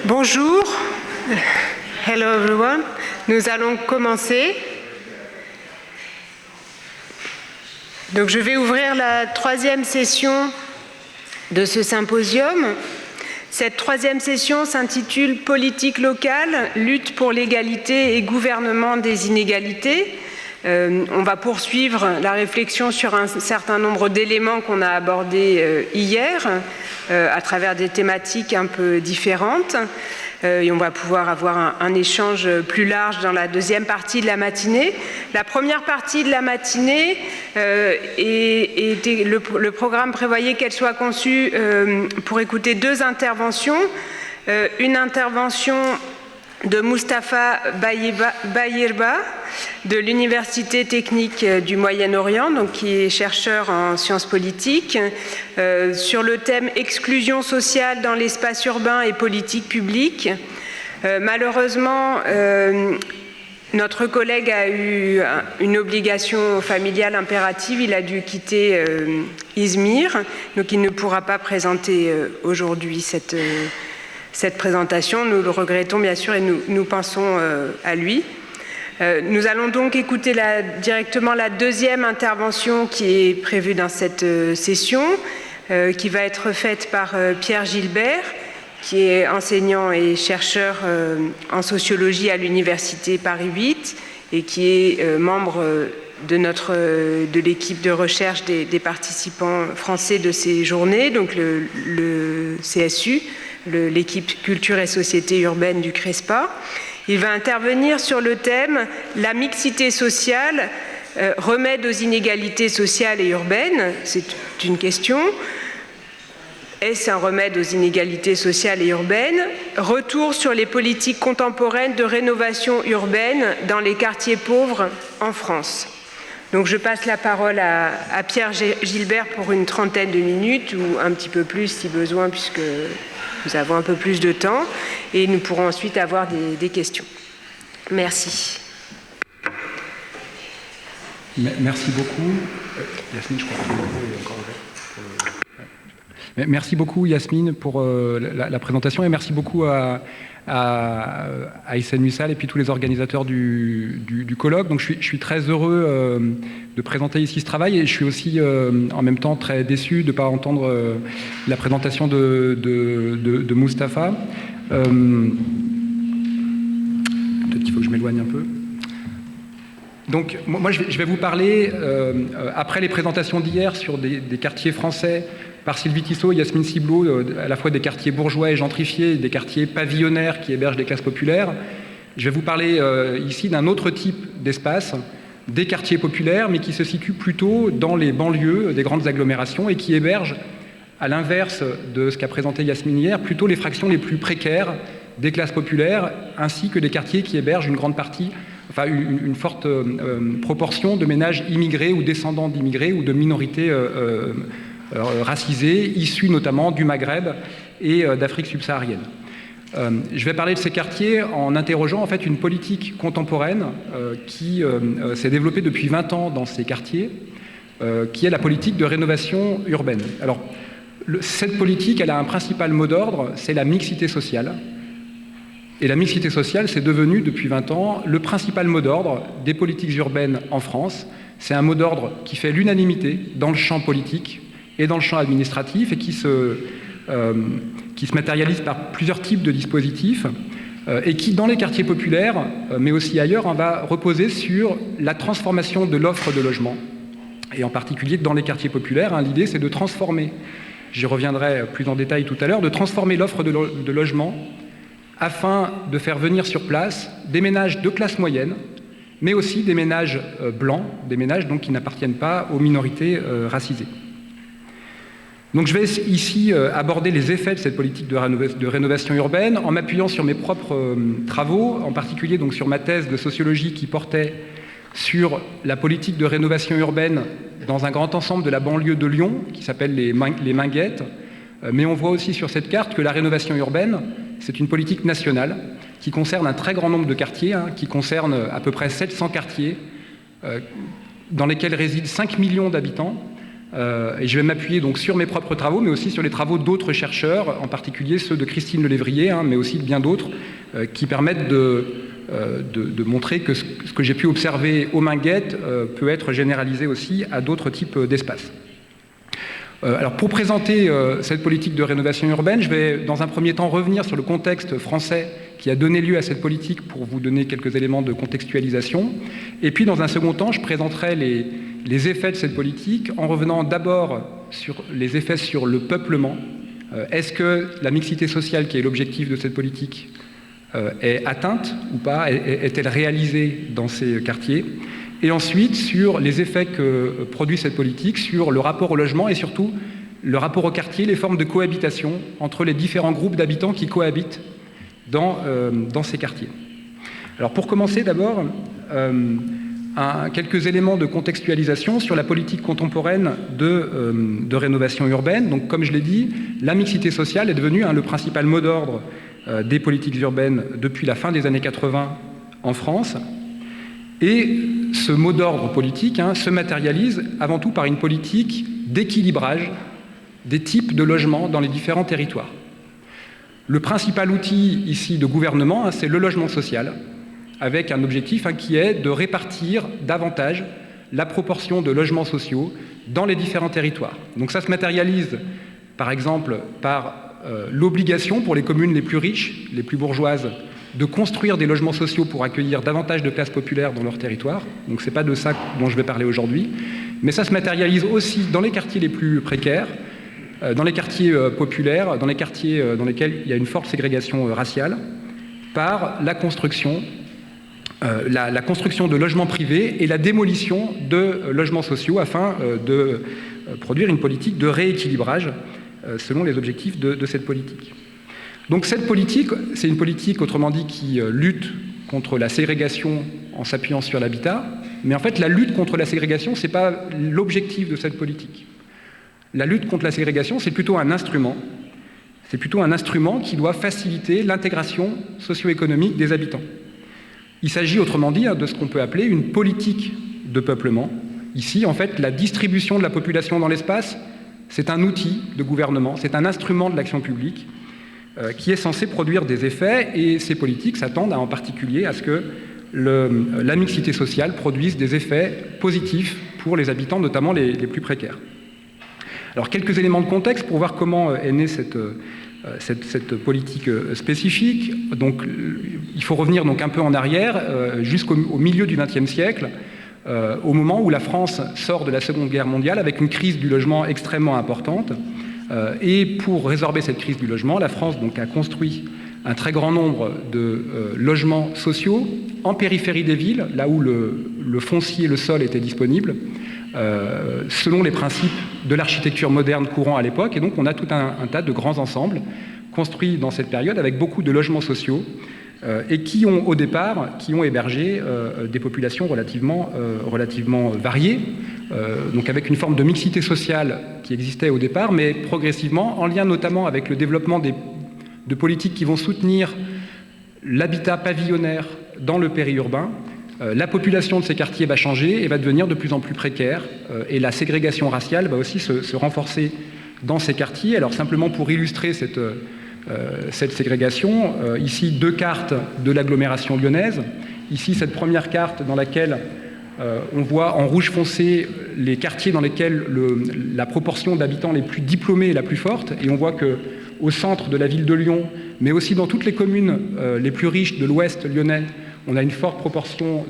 Bonjour, hello everyone. Nous allons commencer. Donc je vais ouvrir la troisième session de ce symposium. Cette troisième session s'intitule « Politique locale, lutte pour l'égalité et gouvernement des inégalités ». On va poursuivre la réflexion sur un certain nombre d'éléments qu'on a abordés hier à travers des thématiques un peu différentes. Et on va pouvoir avoir un échange plus large dans la deuxième partie de la matinée. La première partie de la matinée, le programme prévoyait qu'elle soit conçue pour écouter deux interventions. Une intervention de Moustapha Bayirba de l'Université technique du Moyen-Orient, donc qui est chercheur en sciences politiques, sur le thème « Exclusion sociale dans l'espace urbain et politique publique ». Malheureusement, notre collègue a eu une obligation familiale impérative, il a dû quitter Izmir, donc il ne pourra pas présenter aujourd'hui cette présentation. Nous le regrettons bien sûr et nous pensons à lui. Nous allons donc écouter directement la deuxième intervention qui est prévue dans cette session, qui va être faite par Pierre Gilbert, qui est enseignant et chercheur en sociologie à l'Université Paris 8 et qui est membre de l'équipe de recherche des participants français de ces journées, donc le CSU, l'équipe Culture et Société urbaine du CRESPA. Il va intervenir sur le thème « La mixité sociale, remède aux inégalités sociales et urbaines ». C'est une question. Est-ce un remède aux inégalités sociales et urbaines? Retour sur les politiques contemporaines de rénovation urbaine dans les quartiers pauvres en France. Donc je passe la parole à Pierre Gilbert pour une trentaine de minutes ou un petit peu plus si besoin, puisque nous avons un peu plus de temps et nous pourrons ensuite avoir des questions. Merci. Merci beaucoup. Yasmine, je crois que le micro est encore ouvert. Merci beaucoup Yasmine pour la présentation et merci beaucoup à Hissène Mussal et puis tous les organisateurs du colloque. Donc je suis très heureux de présenter ici ce travail et je suis aussi en même temps très déçu de ne pas entendre la présentation de Moustapha. Peut-être qu'il faut que je m'éloigne un peu. Donc moi je vais vous parler, après les présentations d'hier sur des quartiers français par Sylvie Tissot et Yasmine Ciblot, à la fois des quartiers bourgeois et gentrifiés, des quartiers pavillonnaires qui hébergent des classes populaires. Je vais vous parler ici d'un autre type d'espace, des quartiers populaires, mais qui se situent plutôt dans les banlieues des grandes agglomérations et qui hébergent, à l'inverse de ce qu'a présenté Yasmine hier, plutôt les fractions les plus précaires des classes populaires, ainsi que des quartiers qui hébergent une grande partie, enfin une forte proportion de ménages immigrés ou descendants d'immigrés ou de minorités racisés, issus notamment du Maghreb et d'Afrique subsaharienne. Je vais parler de ces quartiers en interrogeant en fait une politique contemporaine qui s'est développée depuis 20 ans dans ces quartiers, qui est la politique de rénovation urbaine. Alors, cette politique, elle a un principal mot d'ordre, c'est la mixité sociale. Et la mixité sociale, c'est devenu depuis 20 ans le principal mot d'ordre des politiques urbaines en France. C'est un mot d'ordre qui fait l'unanimité dans le champ politique et dans le champ administratif et qui se matérialise par plusieurs types de dispositifs et qui, dans les quartiers populaires, mais aussi ailleurs, va reposer sur la transformation de l'offre de logement. Et en particulier, dans les quartiers populaires, l'idée, c'est de transformer, j'y reviendrai plus en détail tout à l'heure, de transformer l'offre de logement afin de faire venir sur place des ménages de classe moyenne, mais aussi des ménages blancs, des ménages donc, qui n'appartiennent pas aux minorités racisées. Donc je vais ici aborder les effets de cette politique de rénovation urbaine en m'appuyant sur mes propres travaux, en particulier donc sur ma thèse de sociologie qui portait sur la politique de rénovation urbaine dans un grand ensemble de la banlieue de Lyon, qui s'appelle les Minguettes. Mais on voit aussi sur cette carte que la rénovation urbaine, c'est une politique nationale qui concerne un très grand nombre de quartiers, qui concerne à peu près 700 quartiers, dans lesquels résident 5 millions d'habitants, Et je vais m'appuyer donc sur mes propres travaux, mais aussi sur les travaux d'autres chercheurs, en particulier ceux de Christine Lelévrier, mais aussi de bien d'autres, qui permettent de montrer que ce que j'ai pu observer aux Minguettes peut être généralisé aussi à d'autres types d'espaces. Alors pour présenter cette politique de rénovation urbaine, je vais dans un premier temps revenir sur le contexte français qui a donné lieu à cette politique pour vous donner quelques éléments de contextualisation. Et puis dans un second temps, je présenterai les effets de cette politique en revenant d'abord sur les effets sur le peuplement. Est-ce que la mixité sociale qui est l'objectif de cette politique est atteinte ou pas? Est-elle réalisée dans ces quartiers? Et ensuite sur les effets que produit cette politique sur le rapport au logement et surtout le rapport au quartier, les formes de cohabitation entre les différents groupes d'habitants qui cohabitent dans ces quartiers. Alors pour commencer d'abord, quelques éléments de contextualisation sur la politique contemporaine de rénovation urbaine. Donc comme je l'ai dit, la mixité sociale est devenue le principal mot d'ordre des politiques urbaines depuis la fin des années 80 en France. Et ce mot d'ordre politique se matérialise avant tout par une politique d'équilibrage des types de logements dans les différents territoires. Le principal outil ici de gouvernement, c'est le logement social, avec un objectif qui est de répartir davantage la proportion de logements sociaux dans les différents territoires. Donc ça se matérialise par exemple par l'obligation pour les communes les plus riches, les plus bourgeoises, de construire des logements sociaux pour accueillir davantage de classes populaires dans leur territoire. Donc ce n'est pas de ça dont je vais parler aujourd'hui. Mais ça se matérialise aussi dans les quartiers les plus précaires, dans les quartiers populaires, dans les quartiers dans lesquels il y a une forte ségrégation raciale, par la construction, la construction de logements privés et la démolition de logements sociaux afin de produire une politique de rééquilibrage selon les objectifs de cette politique. Donc cette politique, c'est une politique, autrement dit, qui lutte contre la ségrégation en s'appuyant sur l'habitat, mais en fait la lutte contre la ségrégation, ce n'est pas l'objectif de cette politique. La lutte contre la ségrégation, c'est plutôt un instrument. C'est plutôt un instrument qui doit faciliter l'intégration socio-économique des habitants. Il s'agit, autrement dit, de ce qu'on peut appeler une politique de peuplement. Ici, en fait, la distribution de la population dans l'espace, c'est un outil de gouvernement, c'est un instrument de l'action publique qui est censé produire des effets, et ces politiques s'attendent en particulier à ce que la mixité sociale produise des effets positifs pour les habitants, notamment les plus précaires. Alors quelques éléments de contexte pour voir comment est née cette politique spécifique. Donc il faut revenir donc un peu en arrière, jusqu'au milieu du XXe siècle, au moment où la France sort de la Seconde Guerre mondiale avec une crise du logement extrêmement importante. Et pour résorber cette crise du logement, la France donc, a construit un très grand nombre de logements sociaux en périphérie des villes, là où le foncier, le sol était disponible, selon les principes de l'architecture moderne courant à l'époque. Et donc on a tout un tas de grands ensembles construits dans cette période avec beaucoup de logements sociaux et qui ont au départ hébergé des populations relativement variées, donc avec une forme de mixité sociale qui existait au départ, mais progressivement, en lien notamment avec le développement de politiques qui vont soutenir l'habitat pavillonnaire dans le périurbain, la population de ces quartiers va changer et va devenir de plus en plus précaire, et la ségrégation raciale va aussi se renforcer dans ces quartiers. Alors simplement pour illustrer cette ségrégation, ici 2 cartes de l'agglomération lyonnaise. Ici cette première carte dans laquelle on voit en rouge foncé les quartiers dans lesquels la proportion d'habitants les plus diplômés est la plus forte, et on voit qu'au centre de la ville de Lyon, mais aussi dans toutes les communes les plus riches de l'ouest lyonnais, on a une forte proportion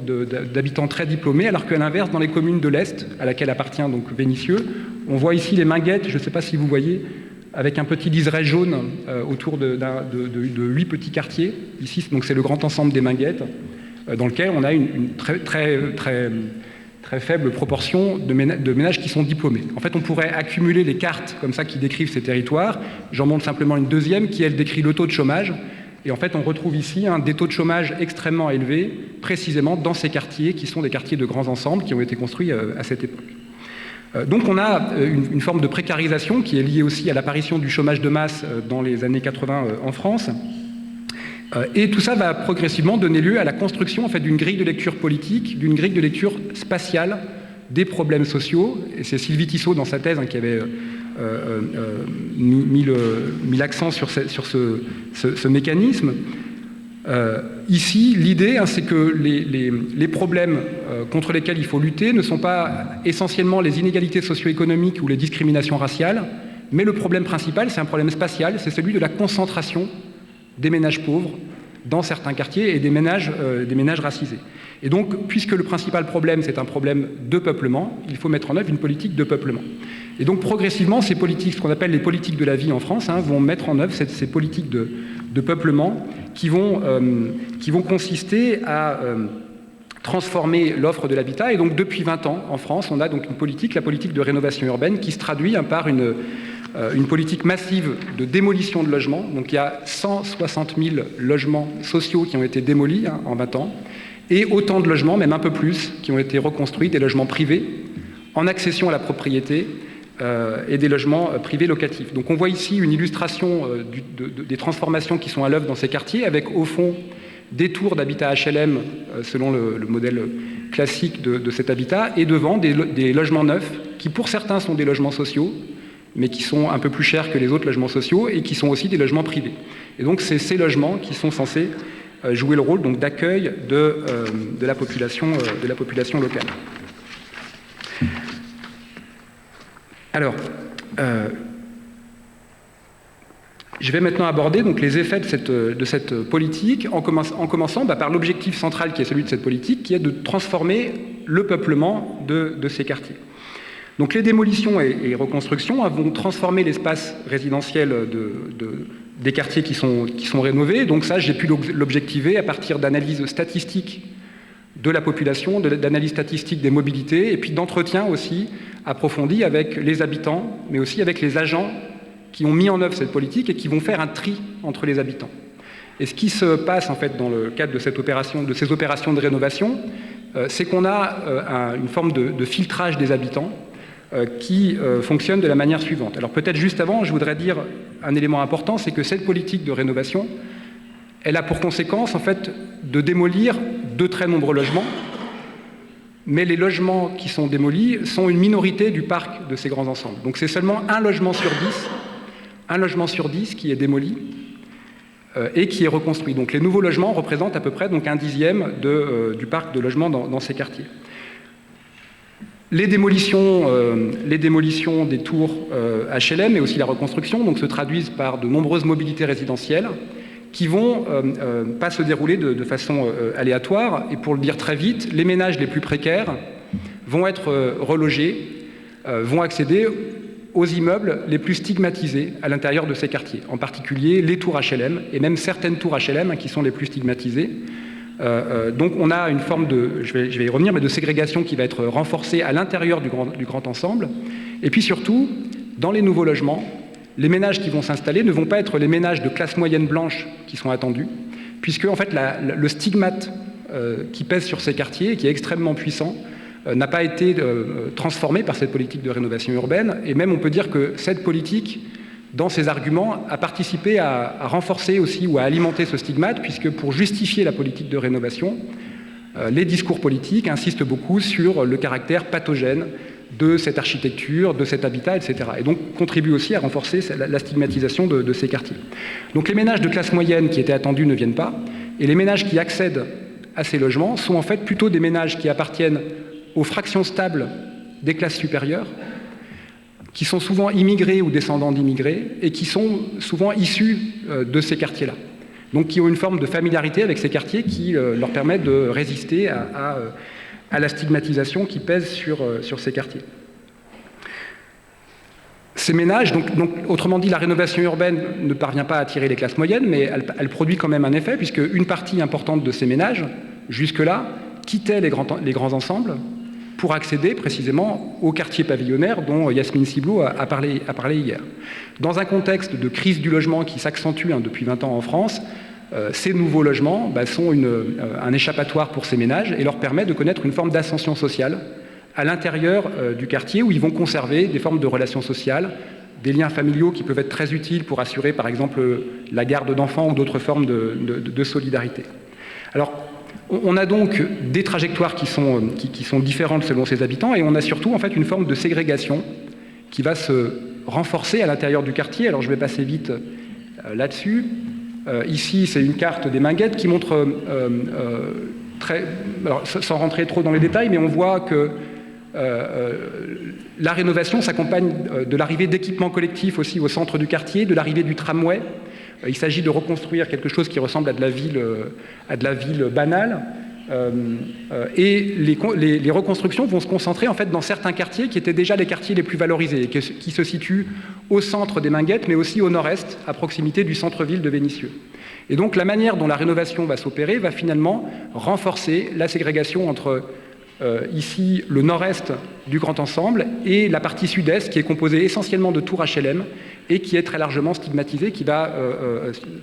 d'habitants très diplômés, alors qu'à l'inverse, dans les communes de l'Est, à laquelle appartient donc Vénissieux, on voit ici les Minguettes, je ne sais pas si vous voyez, avec un petit liseré jaune autour de 8 petits quartiers. Ici, donc c'est le grand ensemble des Minguettes, dans lequel on a une très faible proportion de ménages qui sont diplômés. En fait, on pourrait accumuler les cartes comme ça qui décrivent ces territoires. J'en montre simplement une deuxième qui, elle, décrit le taux de chômage. Et en fait, on retrouve ici des taux de chômage extrêmement élevés, précisément dans ces quartiers qui sont des quartiers de grands ensembles qui ont été construits à cette époque. Donc on a une forme de précarisation qui est liée aussi à l'apparition du chômage de masse dans les années 80 en France. Et tout ça va progressivement donner lieu à la construction en fait, d'une grille de lecture politique, d'une grille de lecture spatiale des problèmes sociaux, et c'est Sylvie Tissot dans sa thèse qui avait mis l'accent sur ce mécanisme. Ici, l'idée, c'est que les problèmes contre lesquels il faut lutter ne sont pas essentiellement les inégalités socio-économiques ou les discriminations raciales, mais le problème principal, c'est un problème spatial, c'est celui de la concentration des ménages pauvres dans certains quartiers et des ménages racisés. Et donc, puisque le principal problème, c'est un problème de peuplement, il faut mettre en œuvre une politique de peuplement. Et donc, progressivement, ces politiques, ce qu'on appelle les politiques de la vie en France, vont mettre en œuvre ces politiques de peuplement qui vont consister à transformer l'offre de l'habitat. Et donc, depuis 20 ans, en France, on a donc une politique, la politique de rénovation urbaine, qui se traduit par une politique massive de démolition de logements. Donc, il y a 160 000 logements sociaux qui ont été démolis en 20 ans, et autant de logements, même un peu plus, qui ont été reconstruits, des logements privés, en accession à la propriété, et des logements privés locatifs. Donc on voit ici une illustration des transformations qui sont à l'œuvre dans ces quartiers, avec au fond des tours d'habitat HLM selon le modèle classique de cet habitat, et devant des logements neufs qui pour certains sont des logements sociaux, mais qui sont un peu plus chers que les autres logements sociaux et qui sont aussi des logements privés. Et donc c'est ces logements qui sont censés jouer le rôle d'accueil de la population locale. Alors, je vais maintenant aborder donc, les effets de cette politique, en commençant par l'objectif central qui est celui de cette politique, qui est de transformer le peuplement de ces quartiers. Donc les démolitions et reconstructions vont transformer l'espace résidentiel des quartiers qui sont rénovés. Donc ça, j'ai pu l'objectiver à partir d'analyses statistiques de la population, d'analyse statistique des mobilités, et puis d'entretien aussi approfondi avec les habitants, mais aussi avec les agents qui ont mis en œuvre cette politique et qui vont faire un tri entre les habitants. Et ce qui se passe en fait dans le cadre de ces opérations de rénovation, c'est qu'on a une forme de filtrage des habitants qui fonctionne de la manière suivante. Alors peut-être juste avant, je voudrais dire un élément important, c'est que cette politique de rénovation, elle a pour conséquence en fait de démolir de très nombreux logements, mais les logements qui sont démolis sont une minorité du parc de ces grands ensembles. Donc c'est seulement un logement sur 10 qui est démoli et qui est reconstruit. Donc les nouveaux logements représentent à peu près donc, un dixième du parc de logements dans ces quartiers. Les démolitions des tours HLM et aussi la reconstruction donc, se traduisent par de nombreuses mobilités résidentielles qui vont pas se dérouler de façon aléatoire. Et pour le dire très vite, les ménages les plus précaires vont être relogés, vont accéder aux immeubles les plus stigmatisés à l'intérieur de ces quartiers, en particulier les tours HLM, et même certaines tours HLM qui sont les plus stigmatisées. Donc on a une forme je vais y revenir, mais de ségrégation qui va être renforcée à l'intérieur du grand ensemble. Et puis surtout, dans les nouveaux logements, les ménages qui vont s'installer ne vont pas être les ménages de classe moyenne blanche qui sont attendus, puisque en fait, le stigmate qui pèse sur ces quartiers, et qui est extrêmement puissant, n'a pas été transformé par cette politique de rénovation urbaine. Et même on peut dire que cette politique, dans ses arguments, a participé à renforcer aussi ou à alimenter ce stigmate, puisque pour justifier la politique de rénovation, les discours politiques insistent beaucoup sur le caractère pathogène de cette architecture, de cet habitat, etc. Et donc contribuent aussi à renforcer la stigmatisation de ces quartiers. Donc les ménages de classe moyenne qui étaient attendus ne viennent pas, et les ménages qui accèdent à ces logements sont en fait plutôt des ménages qui appartiennent aux fractions stables des classes supérieures, qui sont souvent immigrés ou descendants d'immigrés, et qui sont souvent issus de ces quartiers-là. Donc qui ont une forme de familiarité avec ces quartiers qui leur permet de résister à la stigmatisation qui pèse sur ces quartiers. Ces ménages, donc, autrement dit, la rénovation urbaine ne parvient pas à attirer les classes moyennes, mais elle produit quand même un effet, puisque une partie importante de ces ménages, jusque-là, quittaient les grands ensembles pour accéder précisément aux quartiers pavillonnaires dont Yasmine Ciblou a parlé hier. Dans un contexte de crise du logement qui s'accentue depuis 20 ans en France, ces nouveaux logements sont un échappatoire pour ces ménages et leur permet de connaître une forme d'ascension sociale à l'intérieur du quartier où ils vont conserver des formes de relations sociales, des liens familiaux qui peuvent être très utiles pour assurer par exemple la garde d'enfants ou d'autres formes de solidarité. Alors, on a donc des trajectoires qui sont différentes selon ces habitants, et on a surtout en fait une forme de ségrégation qui va se renforcer à l'intérieur du quartier. Alors je vais passer vite là-dessus. Ici, c'est une carte des Minguettes qui montre, alors, sans rentrer trop dans les détails, mais on voit que la rénovation s'accompagne de l'arrivée d'équipements collectifs aussi au centre du quartier, de l'arrivée du tramway. Il s'agit de reconstruire quelque chose qui ressemble à de la ville banale. Et les reconstructions vont se concentrer en fait dans certains quartiers qui étaient déjà les quartiers les plus valorisés, et qui se situent au centre des Minguettes, mais aussi au nord-est, à proximité du centre-ville de Vénissieux. Et donc la manière dont la rénovation va s'opérer va finalement renforcer la ségrégation entre ici le nord-est du grand ensemble et la partie sud-est qui est composée essentiellement de tours HLM et qui est très largement stigmatisée,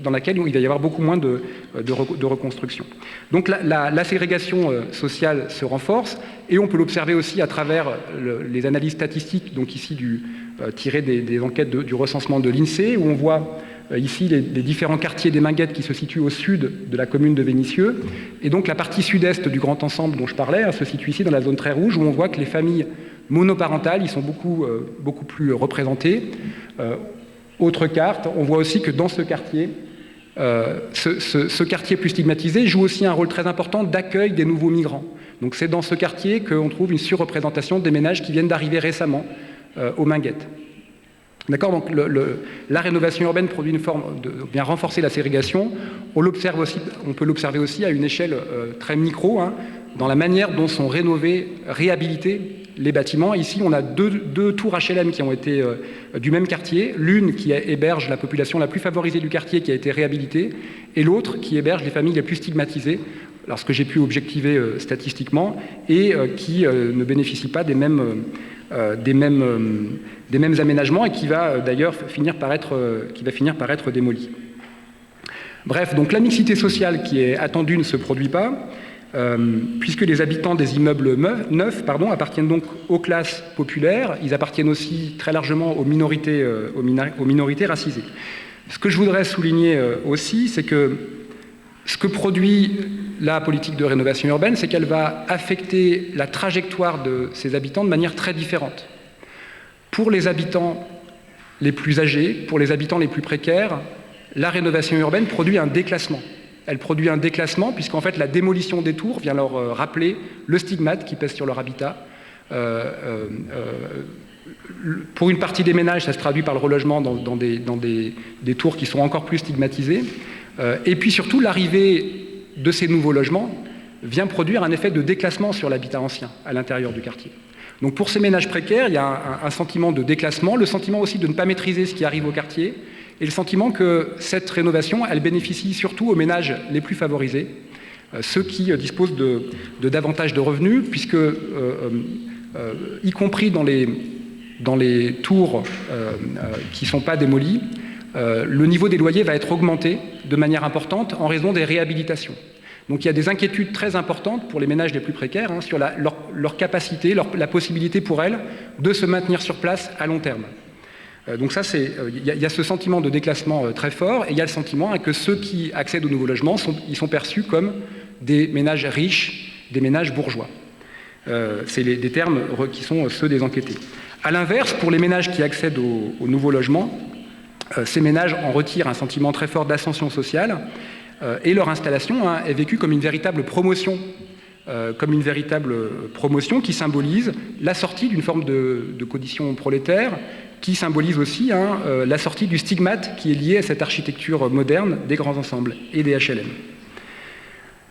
dans laquelle il va y avoir beaucoup moins de reconstruction. Donc la ségrégation sociale se renforce, et on peut l'observer aussi à travers les analyses statistiques, donc ici tirées des enquêtes du recensement de l'INSEE, où on voit ici les différents quartiers des Minguettes qui se situent au sud de la commune de Vénissieux. Et donc la partie sud-est du grand ensemble dont je parlais se situe ici dans la zone très rouge, où on voit que les familles monoparentales y sont beaucoup plus représentées. Autre carte, on voit aussi que dans ce quartier, ce quartier plus stigmatisé joue aussi un rôle très important d'accueil des nouveaux migrants. Donc c'est dans ce quartier qu'on trouve une surreprésentation des ménages qui viennent d'arriver récemment aux Minguettes. D'accord, donc la rénovation urbaine produit une forme de bien renforcer la ségrégation. On peut l'observer aussi à une échelle très micro, dans la manière dont sont rénovés, réhabilités les bâtiments. Ici, on a deux tours HLM qui ont été du même quartier, l'une qui héberge la population la plus favorisée du quartier qui a été réhabilitée, et l'autre qui héberge les familles les plus stigmatisées, alors ce que j'ai pu objectiver statistiquement, et qui ne bénéficient pas des mêmes aménagements, et qui va d'ailleurs finir par être démoli. Bref, donc la mixité sociale qui est attendue ne se produit pas, puisque les habitants des immeubles neufs appartiennent donc aux classes populaires. Ils appartiennent aussi très largement aux minorités racisées. Ce que je voudrais souligner aussi, c'est que ce que produit la politique de rénovation urbaine, c'est qu'elle va affecter la trajectoire de ces habitants de manière très différente. Pour les habitants les plus âgés, pour les habitants les plus précaires, la rénovation urbaine produit un déclassement. Elle produit un déclassement puisqu'en fait la démolition des tours vient leur rappeler le stigmate qui pèse sur leur habitat. Pour une partie des ménages, ça se traduit par le relogement dans des tours qui sont encore plus stigmatisées. Et puis surtout, l'arrivée de ces nouveaux logements vient produire un effet de déclassement sur l'habitat ancien à l'intérieur du quartier. Donc pour ces ménages précaires, il y a un sentiment de déclassement, le sentiment aussi de ne pas maîtriser ce qui arrive au quartier, et le sentiment que cette rénovation, elle bénéficie surtout aux ménages les plus favorisés, ceux qui disposent de davantage de revenus, puisque, y compris dans les tours qui ne sont pas démolies, le niveau des loyers va être augmenté de manière importante en raison des réhabilitations. Donc il y a des inquiétudes très importantes pour les ménages les plus précaires sur leur capacité, la possibilité pour elles de se maintenir sur place à long terme. Donc ça, il y a ce sentiment de déclassement très fort, et il y a le sentiment que ceux qui accèdent aux nouveaux logements ils sont perçus comme des ménages riches, des ménages bourgeois. C'est des termes qui sont ceux des enquêtés. A l'inverse, pour les ménages qui accèdent aux nouveaux logements, ces ménages en retirent un sentiment très fort d'ascension sociale, et leur installation est vécue comme une véritable promotion, qui symbolise la sortie d'une forme de condition prolétaire, qui symbolise aussi la sortie du stigmate qui est lié à cette architecture moderne des grands ensembles et des HLM.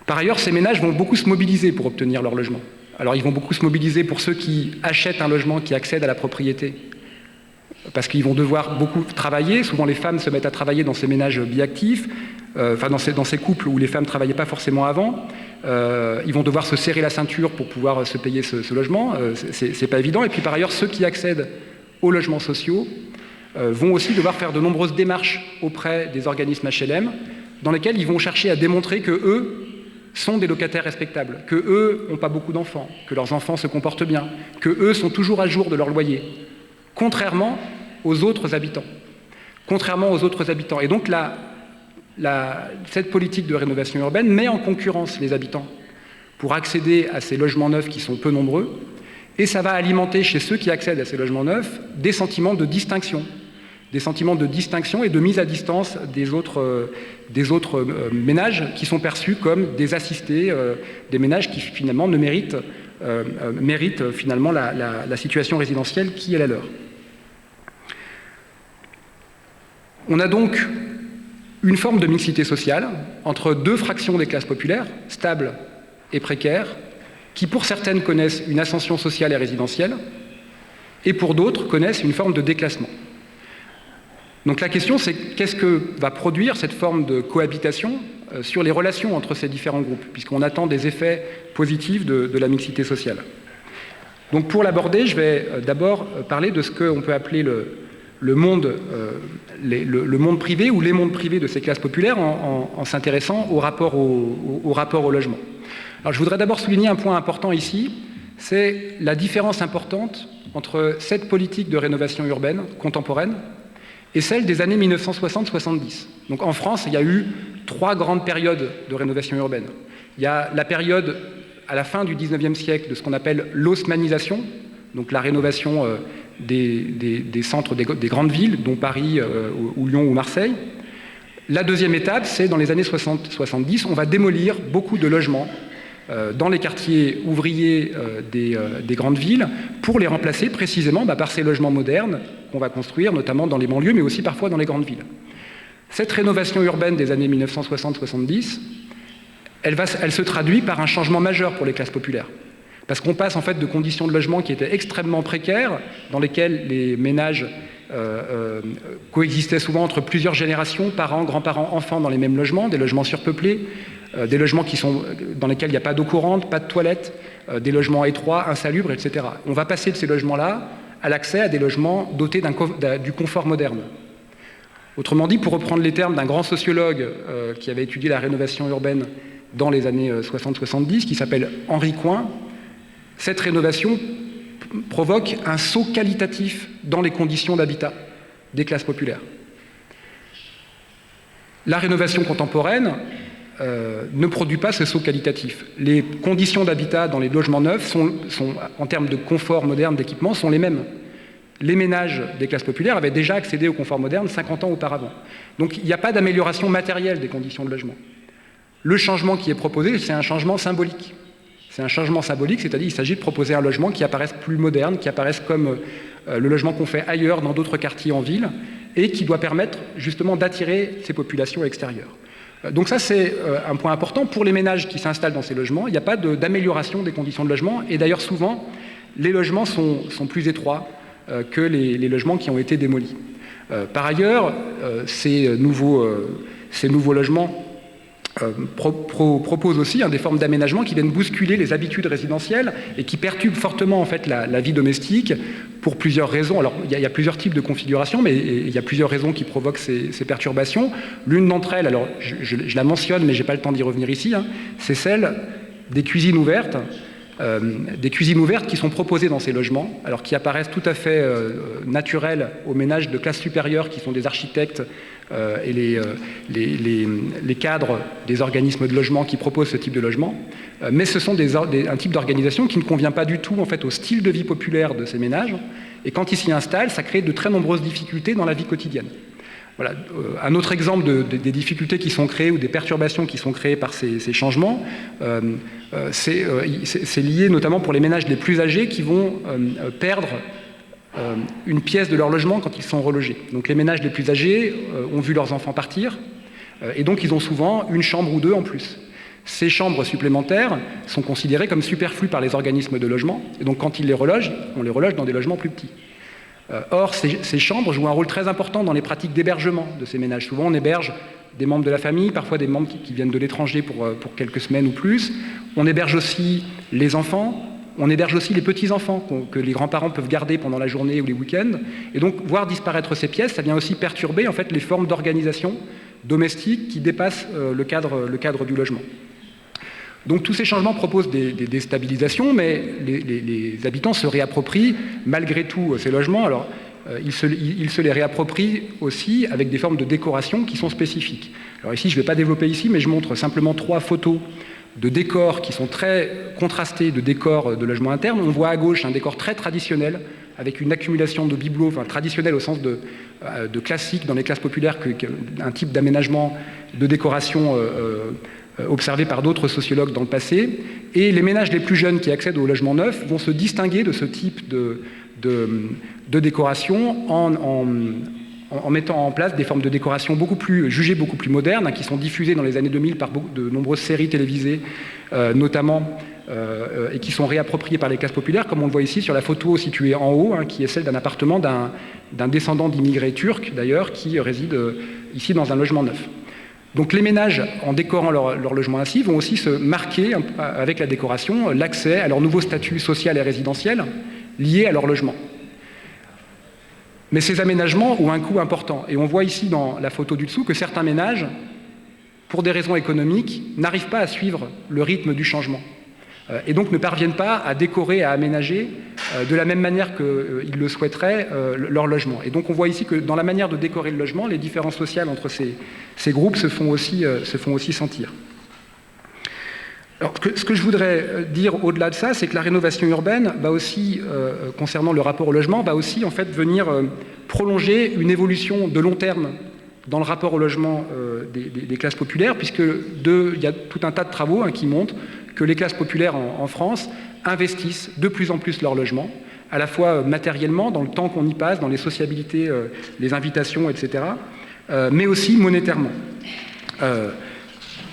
Par ailleurs, ces ménages vont beaucoup se mobiliser pour obtenir leur logement. Alors ils vont beaucoup se mobiliser pour ceux qui achètent un logement, qui accèdent à la propriété, parce qu'ils vont devoir beaucoup travailler. Souvent les femmes se mettent à travailler dans ces ménages biactifs, dans ces couples où les femmes ne travaillaient pas forcément avant. Ils vont devoir se serrer la ceinture pour pouvoir se payer ce logement, c'est pas évident. Et puis par ailleurs, ceux qui accèdent aux logements sociaux vont aussi devoir faire de nombreuses démarches auprès des organismes HLM, dans lesquels ils vont chercher à démontrer que eux sont des locataires respectables, que eux n'ont pas beaucoup d'enfants, que leurs enfants se comportent bien, que eux sont toujours à jour de leur loyer, contrairement aux autres habitants. Et donc cette politique de rénovation urbaine met en concurrence les habitants pour accéder à ces logements neufs qui sont peu nombreux, et ça va alimenter chez ceux qui accèdent à ces logements neufs des sentiments de distinction et de mise à distance des autres ménages qui sont perçus comme des assistés, des ménages qui finalement ne méritent finalement la situation résidentielle qui est la leur. On a donc une forme de mixité sociale entre deux fractions des classes populaires, stables et précaires, qui pour certaines connaissent une ascension sociale et résidentielle, et pour d'autres connaissent une forme de déclassement. Donc la question, c'est qu'est-ce que va produire cette forme de cohabitation sur les relations entre ces différents groupes, puisqu'on attend des effets positifs de la mixité sociale. Donc pour l'aborder, je vais d'abord parler de ce qu'on peut appeler le monde privé ou les mondes privés de ces classes populaires en s'intéressant au rapport au logement. Alors je voudrais d'abord souligner un point important ici, c'est la différence importante entre cette politique de rénovation urbaine contemporaine et celle des années 1960-70. Donc en France, il y a eu 3 grandes périodes de rénovation urbaine. Il y a la période à la fin du XIXe siècle de ce qu'on appelle l'haussmannisation, donc la rénovation des centres des grandes villes, dont Paris ou Lyon ou Marseille. La deuxième étape, c'est dans les années 60-70, on va démolir beaucoup de logements dans les quartiers ouvriers des grandes villes pour les remplacer précisément par ces logements modernes qu'on va construire, notamment dans les banlieues, mais aussi parfois dans les grandes villes. Cette rénovation urbaine des années 1960-70, elle se traduit par un changement majeur pour les classes populaires. Parce qu'on passe en fait de conditions de logement qui étaient extrêmement précaires, dans lesquelles les ménages coexistaient souvent entre plusieurs générations, parents, grands-parents, enfants dans les mêmes logements, des logements surpeuplés, des logements dans lesquels il n'y a pas d'eau courante, pas de toilettes, des logements étroits, insalubres, etc. On va passer de ces logements-là à l'accès à des logements dotés du confort moderne. Autrement dit, pour reprendre les termes d'un grand sociologue qui avait étudié la rénovation urbaine dans les années 60-70, qui s'appelle Henri Coin, cette rénovation provoque un saut qualitatif dans les conditions d'habitat des classes populaires. La rénovation contemporaine ne produit pas ce saut qualitatif. Les conditions d'habitat dans les logements neufs sont, en termes de confort moderne, d'équipement, sont les mêmes. Les ménages des classes populaires avaient déjà accédé au confort moderne 50 ans auparavant. Donc il n'y a pas d'amélioration matérielle des conditions de logement. Le changement qui est proposé, c'est un changement symbolique. C'est un changement symbolique, c'est-à-dire qu'il s'agit de proposer un logement qui apparaisse plus moderne, qui apparaisse comme le logement qu'on fait ailleurs dans d'autres quartiers en ville, et qui doit permettre justement d'attirer ces populations extérieures. Donc ça, c'est un point important pour les ménages qui s'installent dans ces logements. Il n'y a pas d'amélioration des conditions de logement, et d'ailleurs souvent, les logements sont plus étroits que les logements qui ont été démolis. Par ailleurs, ces nouveaux logements propose aussi des formes d'aménagement qui viennent bousculer les habitudes résidentielles et qui perturbent fortement en fait la vie domestique pour plusieurs raisons. Alors il y a plusieurs types de configurations, mais il y a plusieurs raisons qui provoquent ces perturbations. L'une d'entre elles, alors je la mentionne, mais je n'ai pas le temps d'y revenir ici, c'est celle des cuisines ouvertes. Des cuisines ouvertes qui sont proposées dans ces logements, alors qui apparaissent tout à fait naturelles aux ménages de classe supérieure qui sont des architectes et les cadres des organismes de logement qui proposent ce type de logement, mais ce sont un type d'organisation qui ne convient pas du tout en fait au style de vie populaire de ces ménages, et quand ils s'y installent, ça crée de très nombreuses difficultés dans la vie quotidienne. Voilà. Un autre exemple des difficultés qui sont créées ou des perturbations qui sont créées par ces changements, c'est lié notamment pour les ménages les plus âgés qui vont perdre une pièce de leur logement quand ils sont relogés. Donc les ménages les plus âgés ont vu leurs enfants partir et donc ils ont souvent une chambre ou deux en plus. Ces chambres supplémentaires sont considérées comme superflues par les organismes de logement et donc quand ils les relogent, on les reloge dans des logements plus petits. Or, ces chambres jouent un rôle très important dans les pratiques d'hébergement de ces ménages. Souvent, on héberge des membres de la famille, parfois des membres qui viennent de l'étranger pour quelques semaines ou plus. On héberge aussi les enfants, on héberge aussi les petits-enfants que les grands-parents peuvent garder pendant la journée ou les week-ends. Et donc, voir disparaître ces pièces, ça vient aussi perturber en fait, les formes d'organisation domestique qui dépassent le cadre du logement. Donc tous ces changements proposent des déstabilisations, mais les habitants se réapproprient malgré tout ces logements. Alors ils se les réapproprient aussi avec des formes de décoration qui sont spécifiques. Alors ici, je ne vais pas développer ici, mais je montre simplement 3 photos de décors qui sont très contrastés, de décors de logement interne. On voit à gauche un décor très traditionnel, avec une accumulation de bibelots, enfin traditionnel au sens de classique dans les classes populaires, un type d'aménagement, de décoration observé par d'autres sociologues dans le passé. Et les ménages les plus jeunes qui accèdent au logement neuf vont se distinguer de ce type de décoration en mettant en place des formes de décoration jugées beaucoup plus modernes, qui sont diffusées dans les années 2000 par de nombreuses séries télévisées, notamment, et qui sont réappropriées par les classes populaires, comme on le voit ici sur la photo située en haut, qui est celle d'un appartement d'un descendant d'immigrés turcs, d'ailleurs, qui réside ici dans un logement neuf. Donc les ménages, en décorant leur logement ainsi, vont aussi se marquer avec la décoration l'accès à leur nouveau statut social et résidentiel lié à leur logement. Mais ces aménagements ont un coût important. Et on voit ici dans la photo du dessous que certains ménages, pour des raisons économiques, n'arrivent pas à suivre le rythme du changement. Et donc ne parviennent pas à décorer, à aménager de la même manière qu'ils le souhaiteraient leur logement. Et donc on voit ici que dans la manière de décorer le logement, les différences sociales entre ces groupes se font aussi sentir. Alors, ce que je voudrais dire au-delà de ça, c'est que la rénovation urbaine va aussi, concernant le rapport au logement, va aussi en fait venir prolonger une évolution de long terme dans le rapport au logement des classes populaires, puisque il y a tout un tas de travaux qui montrent que les classes populaires en France investissent de plus en plus leur logement, à la fois matériellement, dans le temps qu'on y passe, dans les sociabilités, les invitations, etc., mais aussi monétairement.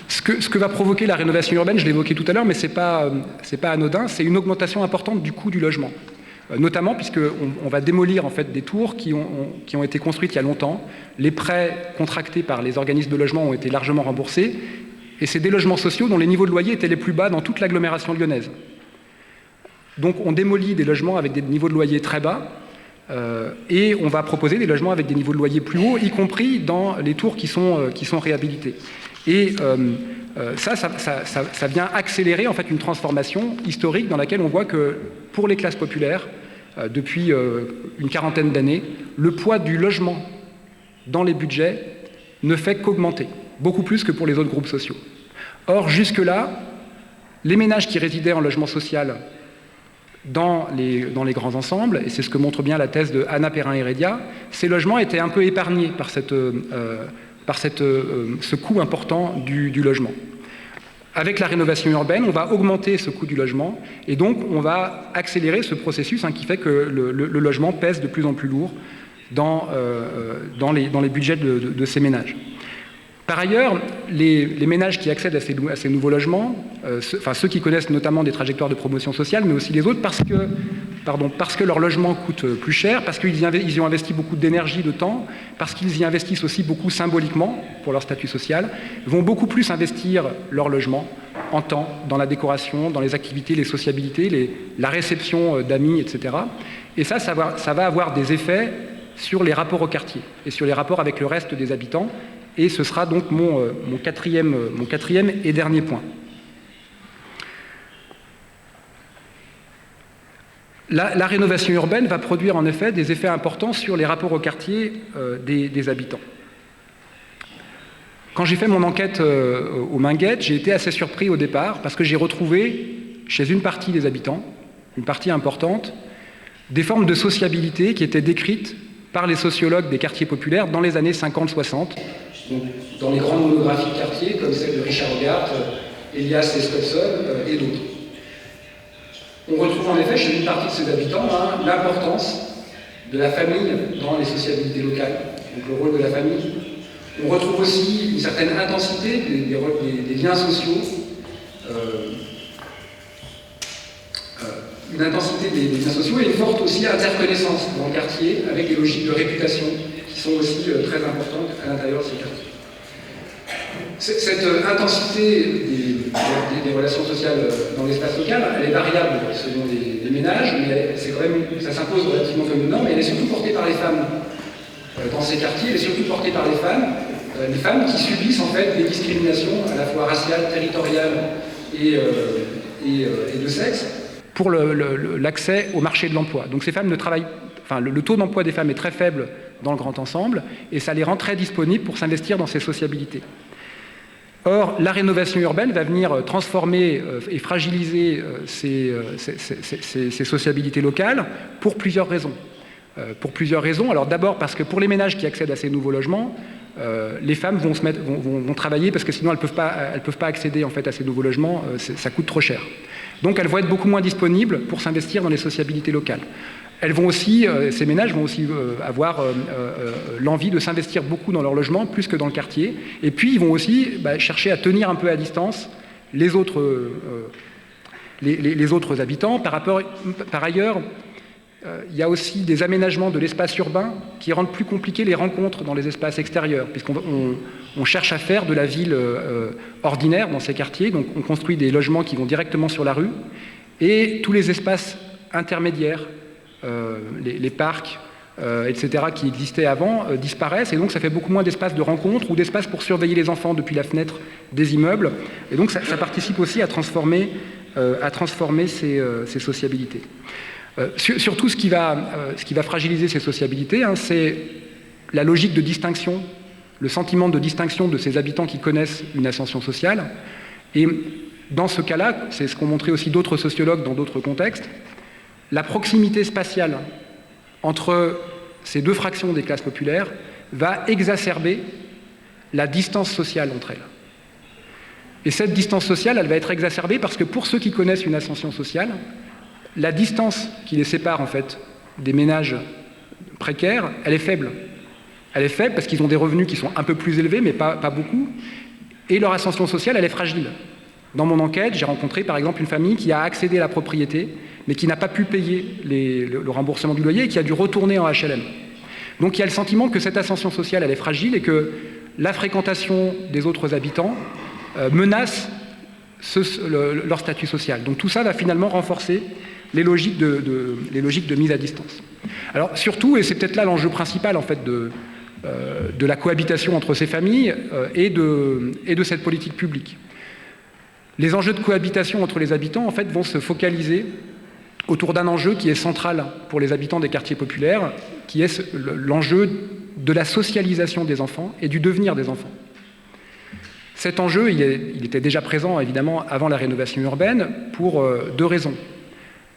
Ce que va provoquer la rénovation urbaine, je l'évoquais tout à l'heure, mais c'est pas anodin, c'est une augmentation importante du coût du logement. Notamment puisqu'on va démolir en fait des tours qui ont été construites il y a longtemps. Les prêts contractés par les organismes de logement ont été largement remboursés. Et c'est des logements sociaux dont les niveaux de loyer étaient les plus bas dans toute l'agglomération lyonnaise. Donc on démolit des logements avec des niveaux de loyer très bas et on va proposer des logements avec des niveaux de loyer plus hauts, y compris dans les tours qui sont réhabilités. Et ça vient accélérer en fait une transformation historique dans laquelle on voit que pour les classes populaires, depuis une quarantaine d'années, le poids du logement dans les budgets ne fait qu'augmenter, beaucoup plus que pour les autres groupes sociaux. Or, jusque-là, les ménages qui résidaient en logement social dans les grands ensembles, et c'est ce que montre bien la thèse de Anna Perrin-Heredia, ces logements étaient un peu épargnés par ce coût important du logement. Avec la rénovation urbaine, on va augmenter ce coût du logement et donc on va accélérer ce processus qui fait que le logement pèse de plus en plus lourd dans les budgets de ces ménages. Par ailleurs, les ménages qui accèdent à ces nouveaux logements, ceux qui connaissent notamment des trajectoires de promotion sociale, mais aussi les autres, parce que leur logement coûte plus cher, parce qu'ils y ont investi beaucoup d'énergie, de temps, parce qu'ils y investissent aussi beaucoup symboliquement pour leur statut social, vont beaucoup plus investir leur logement en temps, dans la décoration, dans les activités, les sociabilités, la réception d'amis, etc. Et ça va avoir des effets sur les rapports au quartier et sur les rapports avec le reste des habitants. Et ce sera donc mon quatrième et dernier point. La rénovation urbaine va produire en effet des effets importants sur les rapports au quartier des habitants. Quand j'ai fait mon enquête au Minguette, j'ai été assez surpris au départ parce que j'ai retrouvé chez une partie des habitants, une partie importante, des formes de sociabilité qui étaient décrites par les sociologues des quartiers populaires dans les années 50-60. Dans les grandes monographies de quartier, comme celle de Richard Hogarth, Elias Escofson et d'autres. On retrouve en effet chez une partie de ces habitants l'importance de la famille dans les sociabilités locales, donc le rôle de la famille. On retrouve aussi une certaine intensité des liens sociaux, une intensité des liens sociaux et une forte aussi interconnaissance dans le quartier avec des logiques de réputation qui sont aussi très importantes à l'intérieur de ces quartiers. Cette intensité des relations sociales dans l'espace local, elle est variable selon les ménages, mais ça s'impose relativement comme une norme, mais elle est surtout portée par les femmes dans ces quartiers, elle est surtout portée par les femmes qui subissent en fait des discriminations à la fois raciales, territoriales et de sexe pour l'accès au marché de l'emploi. Donc ces femmes ne travaillent le taux d'emploi des femmes est très faible dans le grand ensemble, et ça les rend très disponibles pour s'investir dans ces sociabilités. Or, la rénovation urbaine va venir transformer et fragiliser ces sociabilités locales pour plusieurs raisons. Alors d'abord parce que pour les ménages qui accèdent à ces nouveaux logements, les femmes vont travailler parce que sinon elles peuvent pas accéder en fait à ces nouveaux logements, ça coûte trop cher. Donc elles vont être beaucoup moins disponibles pour s'investir dans les sociabilités locales. Ces ménages vont aussi avoir l'envie de s'investir beaucoup dans leur logement, plus que dans le quartier. Et puis, ils vont aussi chercher à tenir un peu à distance les autres habitants. Par ailleurs, il y a aussi des aménagements de l'espace urbain qui rendent plus compliquées les rencontres dans les espaces extérieurs, puisqu'on cherche à faire de la ville ordinaire dans ces quartiers. Donc, on construit des logements qui vont directement sur la rue. Et tous les espaces intermédiaires, les parcs, etc., qui existaient avant, disparaissent, et donc ça fait beaucoup moins d'espace de rencontre ou d'espace pour surveiller les enfants depuis la fenêtre des immeubles, et donc ça participe aussi à transformer ces sociabilités. Surtout, ce qui va fragiliser ces sociabilités, c'est la logique de distinction, le sentiment de distinction de ces habitants qui connaissent une ascension sociale, et dans ce cas-là, c'est ce qu'ont montré aussi d'autres sociologues dans d'autres contextes, la proximité spatiale entre ces deux fractions des classes populaires va exacerber la distance sociale entre elles. Et cette distance sociale, elle va être exacerbée parce que pour ceux qui connaissent une ascension sociale, la distance qui les sépare en fait des ménages précaires, elle est faible. Elle est faible parce qu'ils ont des revenus qui sont un peu plus élevés, mais pas beaucoup, et leur ascension sociale, elle est fragile. Dans mon enquête, j'ai rencontré par exemple une famille qui a accédé à la propriété, mais qui n'a pas pu payer le remboursement du loyer et qui a dû retourner en HLM. Donc il y a le sentiment que cette ascension sociale, elle est fragile et que la fréquentation des autres habitants menace leur statut social. Donc tout ça va finalement renforcer les logiques de mise à distance. Alors surtout, et c'est peut-être là l'enjeu principal en fait de la cohabitation entre ces familles et de cette politique publique. Les enjeux de cohabitation entre les habitants, en fait, vont se focaliser autour d'un enjeu qui est central pour les habitants des quartiers populaires, qui est l'enjeu de la socialisation des enfants et du devenir des enfants. Cet enjeu, il était déjà présent, évidemment, avant la rénovation urbaine, pour deux raisons.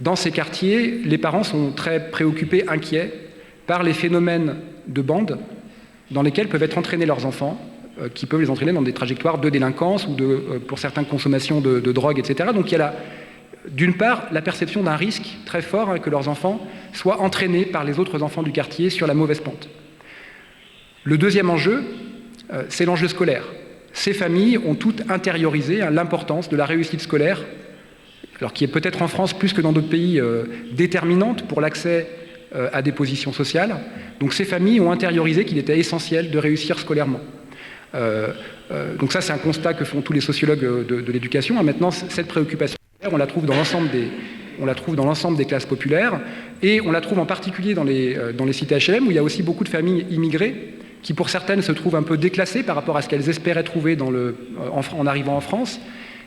Dans ces quartiers, les parents sont très préoccupés, inquiets, par les phénomènes de bandes dans lesquels peuvent être entraînés leurs enfants, qui peuvent les entraîner dans des trajectoires de délinquance ou pour certaines consommations de drogue, etc. Donc il y a d'une part la perception d'un risque très fort que leurs enfants soient entraînés par les autres enfants du quartier sur la mauvaise pente. Le deuxième enjeu, c'est l'enjeu scolaire. Ces familles ont toutes intériorisé l'importance de la réussite scolaire, alors qui est peut-être en France plus que dans d'autres pays déterminante pour l'accès à des positions sociales. Donc ces familles ont intériorisé qu'il était essentiel de réussir scolairement. Donc ça, c'est un constat que font tous les sociologues de l'éducation. Maintenant, cette préoccupation, on la trouve dans l'ensemble des classes populaires, et on la trouve en particulier dans les cités HLM, où il y a aussi beaucoup de familles immigrées, qui pour certaines se trouvent un peu déclassées par rapport à ce qu'elles espéraient trouver en arrivant en France.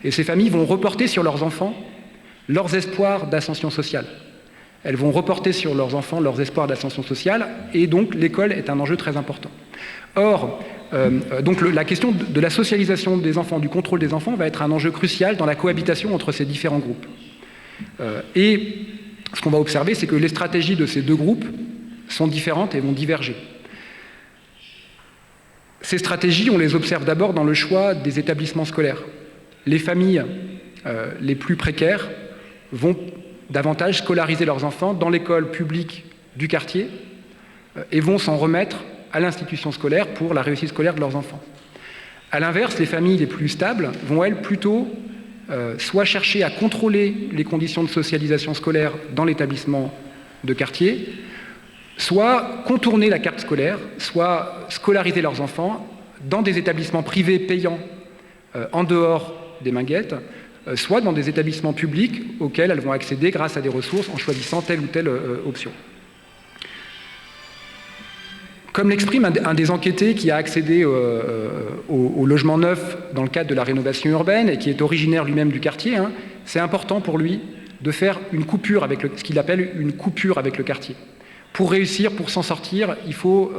Et ces familles vont reporter sur leurs enfants leurs espoirs d'ascension sociale. Elles vont reporter sur leurs enfants leurs espoirs d'ascension sociale, et donc l'école est un enjeu très important. Or, donc la question de la socialisation des enfants, du contrôle des enfants, va être un enjeu crucial dans la cohabitation entre ces différents groupes. Et ce qu'on va observer, c'est que les stratégies de ces deux groupes sont différentes et vont diverger. Ces stratégies, on les observe d'abord dans le choix des établissements scolaires. Les familles les plus précaires vont davantage scolariser leurs enfants dans l'école publique du quartier et vont s'en remettre à l'institution scolaire pour la réussite scolaire de leurs enfants. A l'inverse, les familles les plus stables vont, elles, plutôt soit chercher à contrôler les conditions de socialisation scolaire dans l'établissement de quartier, soit contourner la carte scolaire, soit scolariser leurs enfants dans des établissements privés payants en dehors des Minguettes, soit dans des établissements publics auxquels elles vont accéder grâce à des ressources en choisissant telle ou telle option. Comme l'exprime un des enquêtés qui a accédé au logement neuf dans le cadre de la rénovation urbaine et qui est originaire lui-même du quartier, c'est important pour lui de faire une coupure avec ce qu'il appelle une coupure avec le quartier, pour réussir, pour s'en sortir, il faut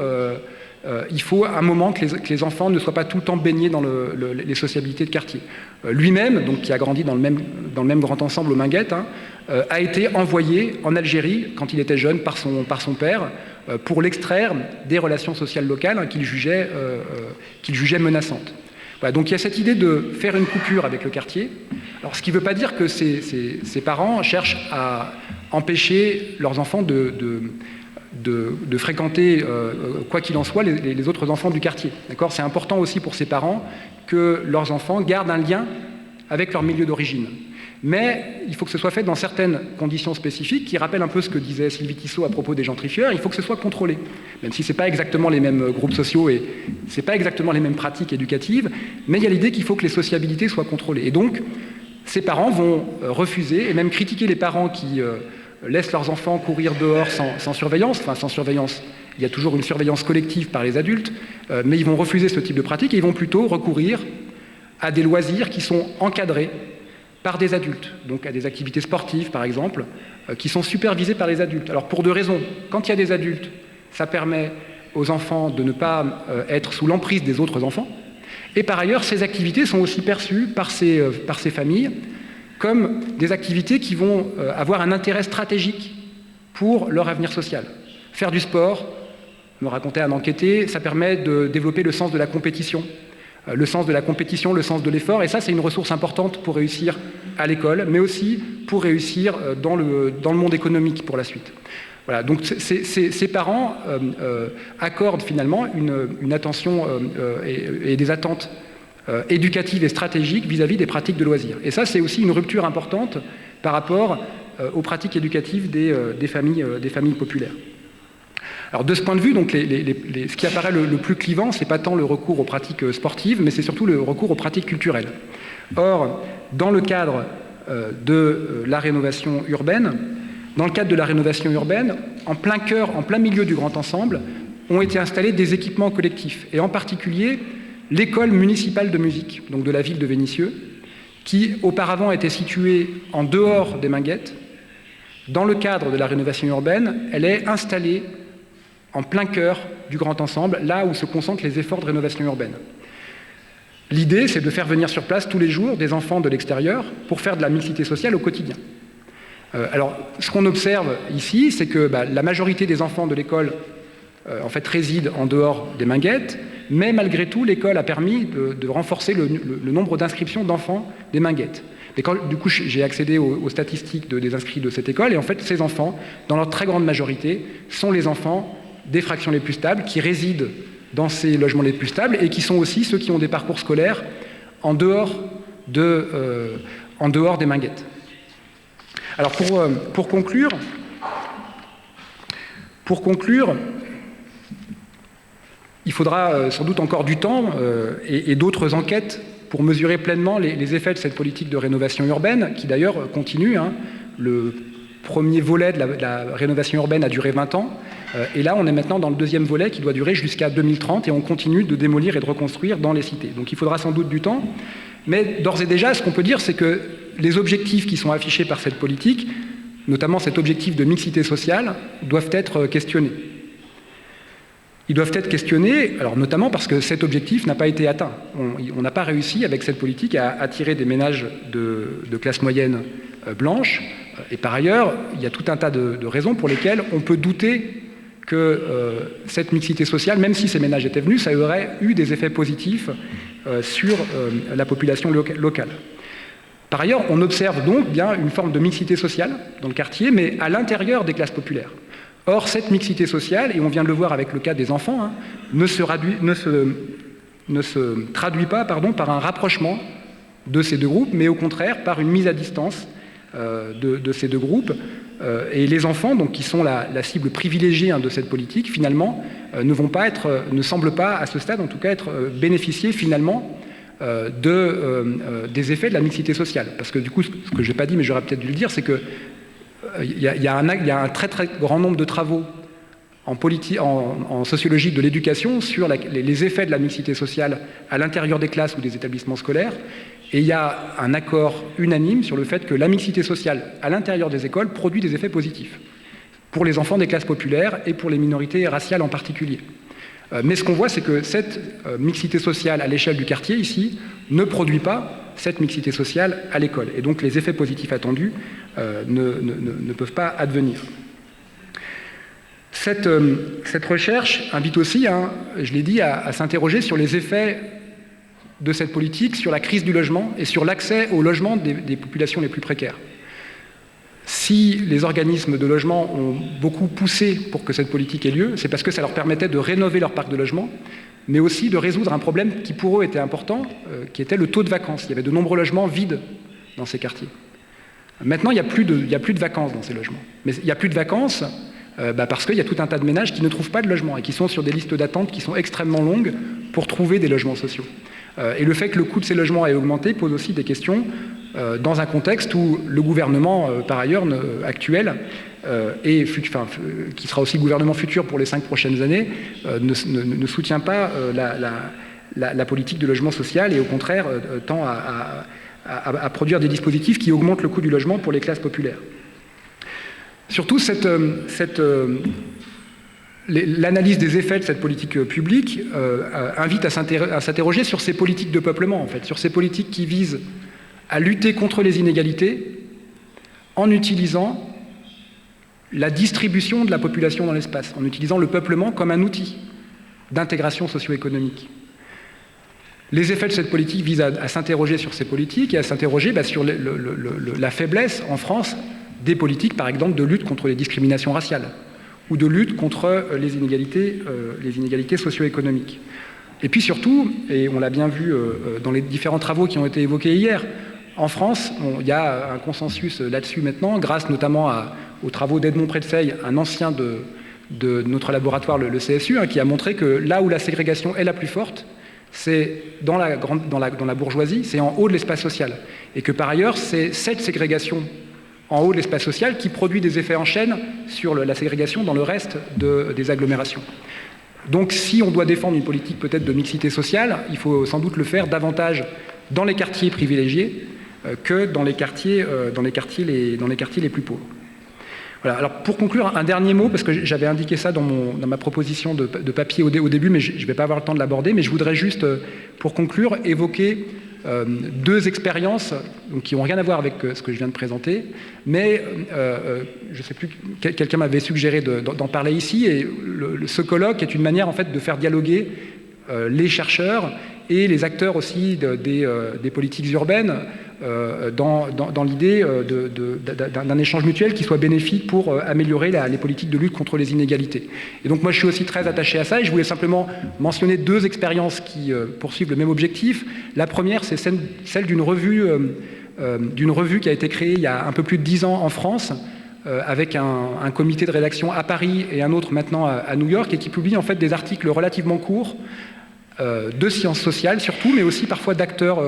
un moment que les enfants ne soient pas tout le temps baignés dans les sociabilités de quartier. Lui-même, donc qui a grandi dans le même grand ensemble aux Minguettes, a été envoyé en Algérie, quand il était jeune, par son père, pour l'extraire des relations sociales locales qu'il jugeait menaçantes. Voilà, donc il y a cette idée de faire une coupure avec le quartier. Alors, ce qui ne veut pas dire que ces parents cherchent à empêcher leurs enfants de fréquenter, quoi qu'il en soit, les autres enfants du quartier. D'accord ? C'est important aussi pour ces parents que leurs enfants gardent un lien avec leur milieu d'origine. Mais il faut que ce soit fait dans certaines conditions spécifiques qui rappellent un peu ce que disait Sylvie Tissot à propos des gentrifieurs. Il faut que ce soit contrôlé, même si ce n'est pas exactement les mêmes groupes sociaux et ce n'est pas exactement les mêmes pratiques éducatives, mais il y a l'idée qu'il faut que les sociabilités soient contrôlées. Et donc, ces parents vont refuser et même critiquer les parents qui laissent leurs enfants courir dehors sans surveillance. Enfin, sans surveillance, il y a toujours une surveillance collective par les adultes, mais ils vont refuser ce type de pratique et ils vont plutôt recourir à des loisirs qui sont encadrés par des adultes, donc à des activités sportives par exemple, qui sont supervisées par les adultes. Alors pour deux raisons. Quand il y a des adultes, ça permet aux enfants de ne pas être sous l'emprise des autres enfants, et par ailleurs, ces activités sont aussi perçues par ces familles comme des activités qui vont avoir un intérêt stratégique pour leur avenir social. Faire du sport, me racontait un enquêté, ça permet de développer le sens de la compétition. Le sens de la compétition, le sens de l'effort, et ça c'est une ressource importante pour réussir à l'école, mais aussi pour réussir dans le monde économique pour la suite. Voilà, donc ces parents accordent finalement une attention et des attentes éducatives et stratégiques vis-à-vis des pratiques de loisirs. Et ça c'est aussi une rupture importante par rapport aux pratiques éducatives des familles populaires. Alors de ce point de vue, donc, ce qui apparaît le plus clivant, ce n'est pas tant le recours aux pratiques sportives, mais c'est surtout le recours aux pratiques culturelles. Or, dans le cadre de la rénovation urbaine, en plein milieu du grand ensemble, ont été installés des équipements collectifs, et en particulier l'école municipale de musique, donc de la ville de Vénissieux, qui auparavant était située en dehors des Minguettes. Dans le cadre de la rénovation urbaine, elle est installée en plein cœur du grand ensemble, là où se concentrent les efforts de rénovation urbaine. L'idée, c'est de faire venir sur place tous les jours des enfants de l'extérieur pour faire de la mixité sociale au quotidien. Alors, ce qu'on observe ici, c'est que la majorité des enfants de l'école en fait, résident en dehors des Minguettes, mais malgré tout, l'école a permis de renforcer le nombre d'inscriptions d'enfants des Minguettes. Et du coup, j'ai accédé aux statistiques des inscrits de cette école, et en fait, ces enfants, dans leur très grande majorité, sont les enfants des fractions les plus stables, qui résident dans ces logements les plus stables, et qui sont aussi ceux qui ont des parcours scolaires en dehors des Minguettes. Alors pour conclure, il faudra sans doute encore du temps et d'autres enquêtes pour mesurer pleinement les effets de cette politique de rénovation urbaine, qui d'ailleurs continue. Le premier volet de la rénovation urbaine a duré 20 ans, et là on est maintenant dans le deuxième volet qui doit durer jusqu'à 2030, et on continue de démolir et de reconstruire dans les cités. Donc il faudra sans doute du temps, mais d'ores et déjà, ce qu'on peut dire, c'est que les objectifs qui sont affichés par cette politique, notamment cet objectif de mixité sociale, doivent être questionnés. Ils doivent être questionnés, alors notamment parce que cet objectif n'a pas été atteint. On n'a pas réussi avec cette politique à attirer des ménages de classe moyenne blanche. Et par ailleurs, il y a tout un tas de raisons pour lesquelles on peut douter que cette mixité sociale, même si ces ménages étaient venus, ça aurait eu des effets positifs sur la population locale. Par ailleurs, on observe donc bien une forme de mixité sociale dans le quartier, mais à l'intérieur des classes populaires. Or, cette mixité sociale, et on vient de le voir avec le cas des enfants, ne se traduit pas par un rapprochement de ces deux groupes, mais au contraire par une mise à distance de ces deux groupes. Et les enfants, donc, qui sont la cible privilégiée de cette politique, finalement, ne semblent pas, à ce stade en tout cas, être bénéficiés finalement des effets de la mixité sociale. Parce que du coup, ce que je n'ai pas dit, mais j'aurais peut-être dû le dire, c'est que il y a un très très grand nombre de travaux en sociologie de l'éducation sur les effets de la mixité sociale à l'intérieur des classes ou des établissements scolaires, et il y a un accord unanime sur le fait que la mixité sociale à l'intérieur des écoles produit des effets positifs. pour les enfants des classes populaires et pour les minorités raciales en particulier. Mais ce qu'on voit, c'est que cette mixité sociale à l'échelle du quartier, ici, ne produit pas cette mixité sociale à l'école. Et donc les effets positifs attendus ne peuvent pas advenir. Cette recherche invite aussi, je l'ai dit, à s'interroger sur les effets de cette politique, sur la crise du logement et sur l'accès au logement des populations les plus précaires. Si les organismes de logement ont beaucoup poussé pour que cette politique ait lieu, c'est parce que ça leur permettait de rénover leur parc de logement, mais aussi de résoudre un problème qui pour eux était important, qui était le taux de vacances. Il y avait de nombreux logements vides dans ces quartiers. Maintenant, il n'y a plus de vacances dans ces logements. Mais il n'y a plus de vacances parce qu'il y a tout un tas de ménages qui ne trouvent pas de logement et qui sont sur des listes d'attente qui sont extrêmement longues pour trouver des logements sociaux. Et le fait que le coût de ces logements ait augmenté pose aussi des questions dans un contexte où le gouvernement, par ailleurs, actuel, qui sera aussi le gouvernement futur pour les 5 prochaines années, ne soutient pas la politique de logement social et au contraire tend à produire des dispositifs qui augmentent le coût du logement pour les classes populaires. Surtout, l'analyse des effets de cette politique publique invite à s'interroger sur ces politiques de peuplement, en fait, sur ces politiques qui visent à lutter contre les inégalités en utilisant la distribution de la population dans l'espace, en utilisant le peuplement comme un outil d'intégration socio-économique. Les effets de cette politique visent à s'interroger sur ces politiques et à s'interroger sur la faiblesse en France des politiques, par exemple, de lutte contre les discriminations raciales ou de lutte contre les inégalités socio-économiques. Et puis surtout, et on l'a bien vu dans les différents travaux qui ont été évoqués hier, en France, il y a un consensus là-dessus maintenant, grâce notamment aux travaux d'Edmond Pretzeil, un ancien de notre laboratoire, le CSU, qui a montré que là où la ségrégation est la plus forte, c'est dans la bourgeoisie, c'est en haut de l'espace social. Et que par ailleurs, c'est cette ségrégation en haut de l'espace social qui produit des effets en chaîne sur la ségrégation dans le reste des agglomérations. Donc si on doit défendre une politique peut-être de mixité sociale, il faut sans doute le faire davantage dans les quartiers privilégiés que dans les quartiers les plus pauvres. Voilà. Alors pour conclure, un dernier mot, parce que j'avais indiqué ça dans ma proposition de papier au début, mais je ne vais pas avoir le temps de l'aborder, mais je voudrais juste, pour conclure, évoquer 2 expériences qui n'ont rien à voir avec ce que je viens de présenter, mais je ne sais plus, quelqu'un m'avait suggéré d'en parler ici, et ce colloque est une manière en fait de faire dialoguer les chercheurs et les acteurs aussi des politiques urbaines dans l'idée d'un échange mutuel qui soit bénéfique pour améliorer les politiques de lutte contre les inégalités. Et donc moi je suis aussi très attaché à ça et je voulais simplement mentionner 2 expériences qui poursuivent le même objectif. La première, c'est celle d'une revue qui a été créée il y a un peu plus de 10 ans en France, avec un comité de rédaction à Paris et un autre maintenant à New York, et qui publie en fait des articles relativement courts de sciences sociales surtout, mais aussi parfois d'acteurs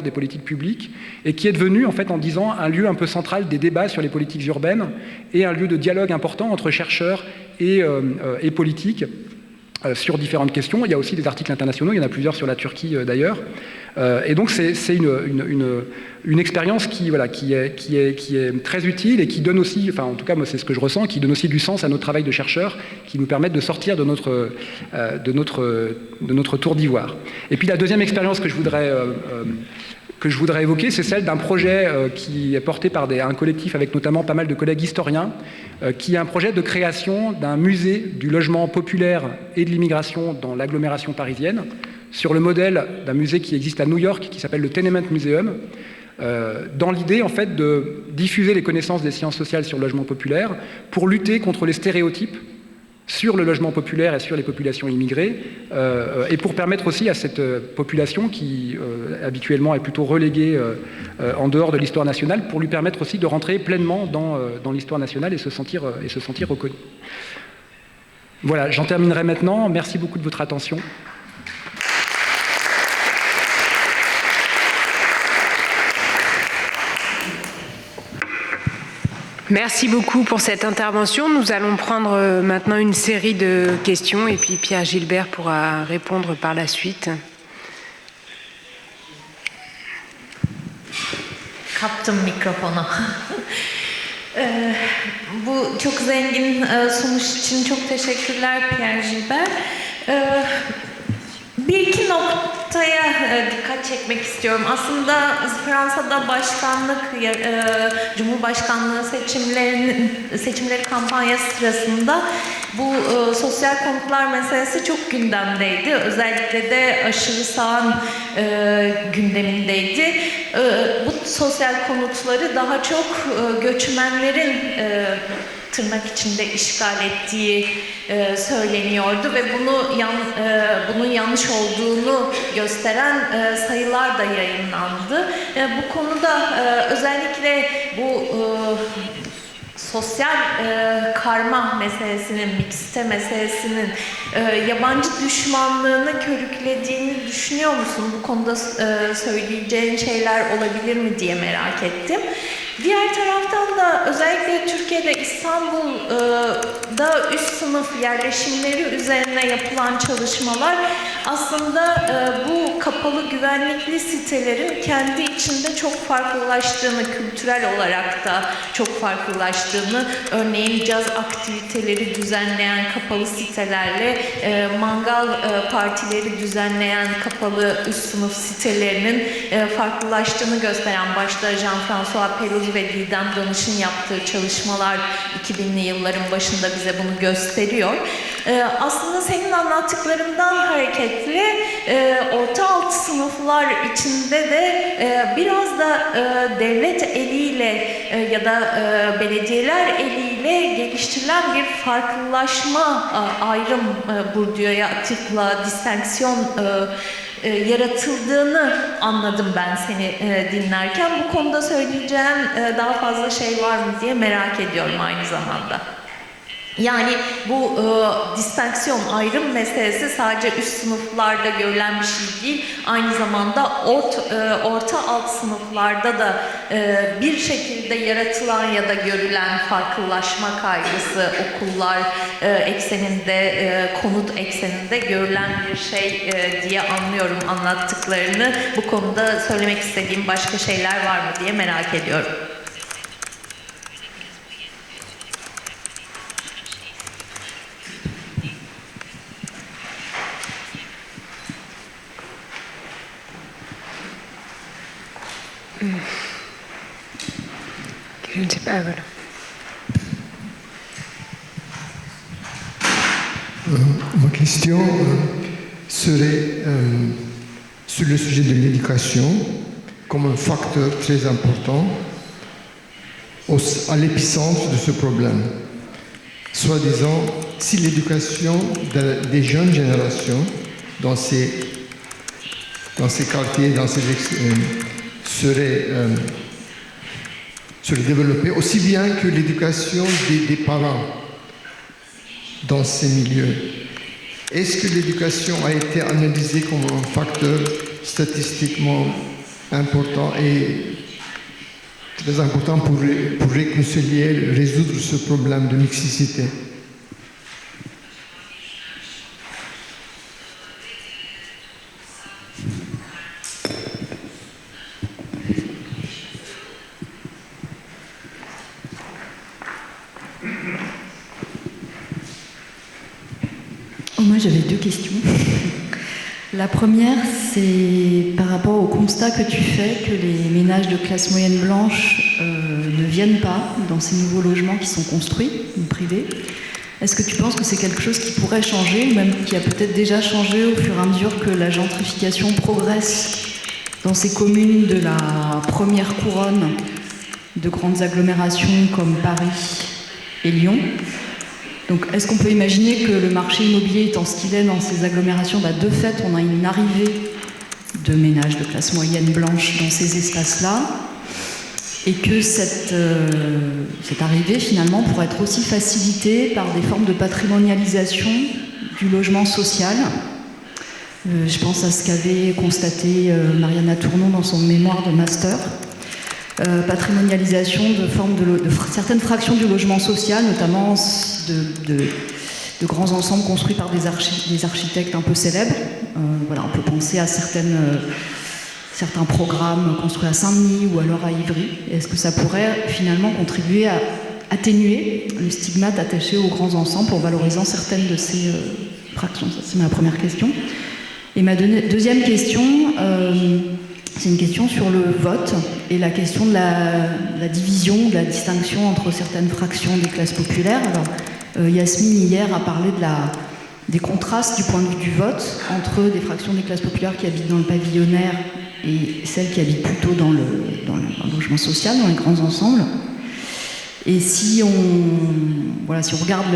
des politiques publiques, et qui est devenu en fait en 10 ans un lieu un peu central des débats sur les politiques urbaines et un lieu de dialogue important entre chercheurs et politiques sur différentes questions. Il y a aussi des articles internationaux, il y en a plusieurs sur la Turquie d'ailleurs. Et donc c'est une expérience qui est très utile et qui donne aussi, enfin en tout cas moi c'est ce que je ressens, qui donne aussi du sens à notre travail de chercheurs, qui nous permettent de sortir de notre tour d'ivoire. Et puis la deuxième expérience que je voudrais évoquer, c'est celle d'un projet qui est porté par un collectif avec notamment pas mal de collègues historiens, qui est un projet de création d'un musée du logement populaire et de l'immigration dans l'agglomération parisienne, sur le modèle d'un musée qui existe à New York, qui s'appelle le Tenement Museum, dans l'idée en fait de diffuser les connaissances des sciences sociales sur le logement populaire pour lutter contre les stéréotypes sur le logement populaire et sur les populations immigrées, et pour permettre aussi à cette population qui habituellement est plutôt reléguée en dehors de l'histoire nationale, pour lui permettre aussi de rentrer pleinement dans l'histoire nationale et se sentir reconnue. Voilà, j'en terminerai maintenant. Merci beaucoup de votre attention. Merci beaucoup pour cette intervention. Nous allons prendre maintenant une série de questions et puis Pierre Gilbert pourra répondre par la suite. Bu çok zengin sunuş için çok teşekkürler Pierre Gilbert. Bir iki noktaya dikkat çekmek istiyorum. Aslında Fransa'da Cumhurbaşkanlığı seçimleri kampanyası sırasında bu sosyal konutlar meselesi çok gündemdeydi. Özellikle de aşırı sağın gündemindeydi. Bu sosyal konutları daha çok göçmenlerin tırnak içinde işgal ettiği söyleniyordu ve bunun yanlış olduğunu gösteren sayılar da yayınlandı. Bu konuda özellikle bu sosyal karma meselesinin, mixte meselesinin yabancı düşmanlığını körüklediğini düşünüyor musun? Bu konuda söyleyeceğin şeyler olabilir mi diye merak ettim. Diğer taraftan da özellikle Türkiye'de İstanbul'da üst sınıf yerleşimleri üzerine yapılan çalışmalar aslında bu kapalı güvenlikli sitelerin kendi içinde çok farklılaştığını, kültürel olarak da çok farklılaştığını, örneğin caz aktiviteleri düzenleyen kapalı sitelerle mangal partileri düzenleyen kapalı üst sınıf sitelerinin farklılaştığını gösteren, başta Jean-François Pelouse ve Didem Danış'ın yaptığı çalışmalar 2000'li yılların başında bize bunu gösteriyor. Aslında senin anlattıklarından hareketle orta alt sınıflar içinde de biraz da devlet eliyle ya da belediyeler eliyle geliştirilen bir farklılaşma, ayrım, Bourdieu'ya atıfla distenksiyon yaratıldığını anladım ben seni dinlerken. Bu konuda söyleyeceğim daha fazla şey var mı diye merak ediyorum aynı zamanda. Yani bu distenksiyon, ayrım meselesi sadece üst sınıflarda görülen bir şey değil. Aynı zamanda orta alt sınıflarda da bir şekilde yaratılan ya da görülen farklılaşma kaygısı okullar ekseninde, konut ekseninde görülen bir şey diye anlıyorum anlattıklarını. Bu konuda söylemek istediğim başka şeyler var mı diye merak ediyorum. Je ne sais pas, voilà. Ma question serait sur le sujet de l'éducation comme un facteur très important à l'épicentre de ce problème. Soi-disant, si l'éducation des jeunes générations dans ces quartiers, serait développée, aussi bien que l'éducation des parents dans ces milieux. Est-ce que l'éducation a été analysée comme un facteur statistiquement important et très important pour réconcilier, résoudre ce problème de mixité? Moi, j'avais deux questions. La première, c'est par rapport au constat que tu fais que les ménages de classe moyenne blanche ne viennent pas dans ces nouveaux logements qui sont construits, privés. Est-ce que tu penses que c'est quelque chose qui pourrait changer, ou même qui a peut-être déjà changé au fur et à mesure que la gentrification progresse dans ces communes de la première couronne de grandes agglomérations comme Paris et Lyon? Donc, est-ce qu'on peut imaginer que le marché immobilier étant ce qu'il est dans ces agglomérations, de fait, on a une arrivée de ménages de classe moyenne blanche dans ces espaces-là, et que cette arrivée, finalement, pourrait être aussi facilitée par des formes de patrimonialisation du logement social? Je pense à ce qu'avait constaté Mariana Tournon dans son mémoire de master. Patrimonialisation de certaines fractions du logement social, notamment de grands ensembles construits par des architectes un peu célèbres. Voilà, on peut penser à certains programmes construits à Saint-Denis ou alors à Ivry. Est-ce que ça pourrait finalement contribuer à atténuer le stigmate attaché aux grands ensembles en valorisant certaines de ces fractions. Ça, c'est ma première question. Et ma deuxième question, c'est une question sur le vote et la question de la division, de la distinction entre certaines fractions des classes populaires. Alors, Yasmine, hier, a parlé des contrastes du point de vue du vote entre des fractions des classes populaires qui habitent dans le pavillonnaire et celles qui habitent plutôt dans le logement social, dans les grands ensembles. Et si on regarde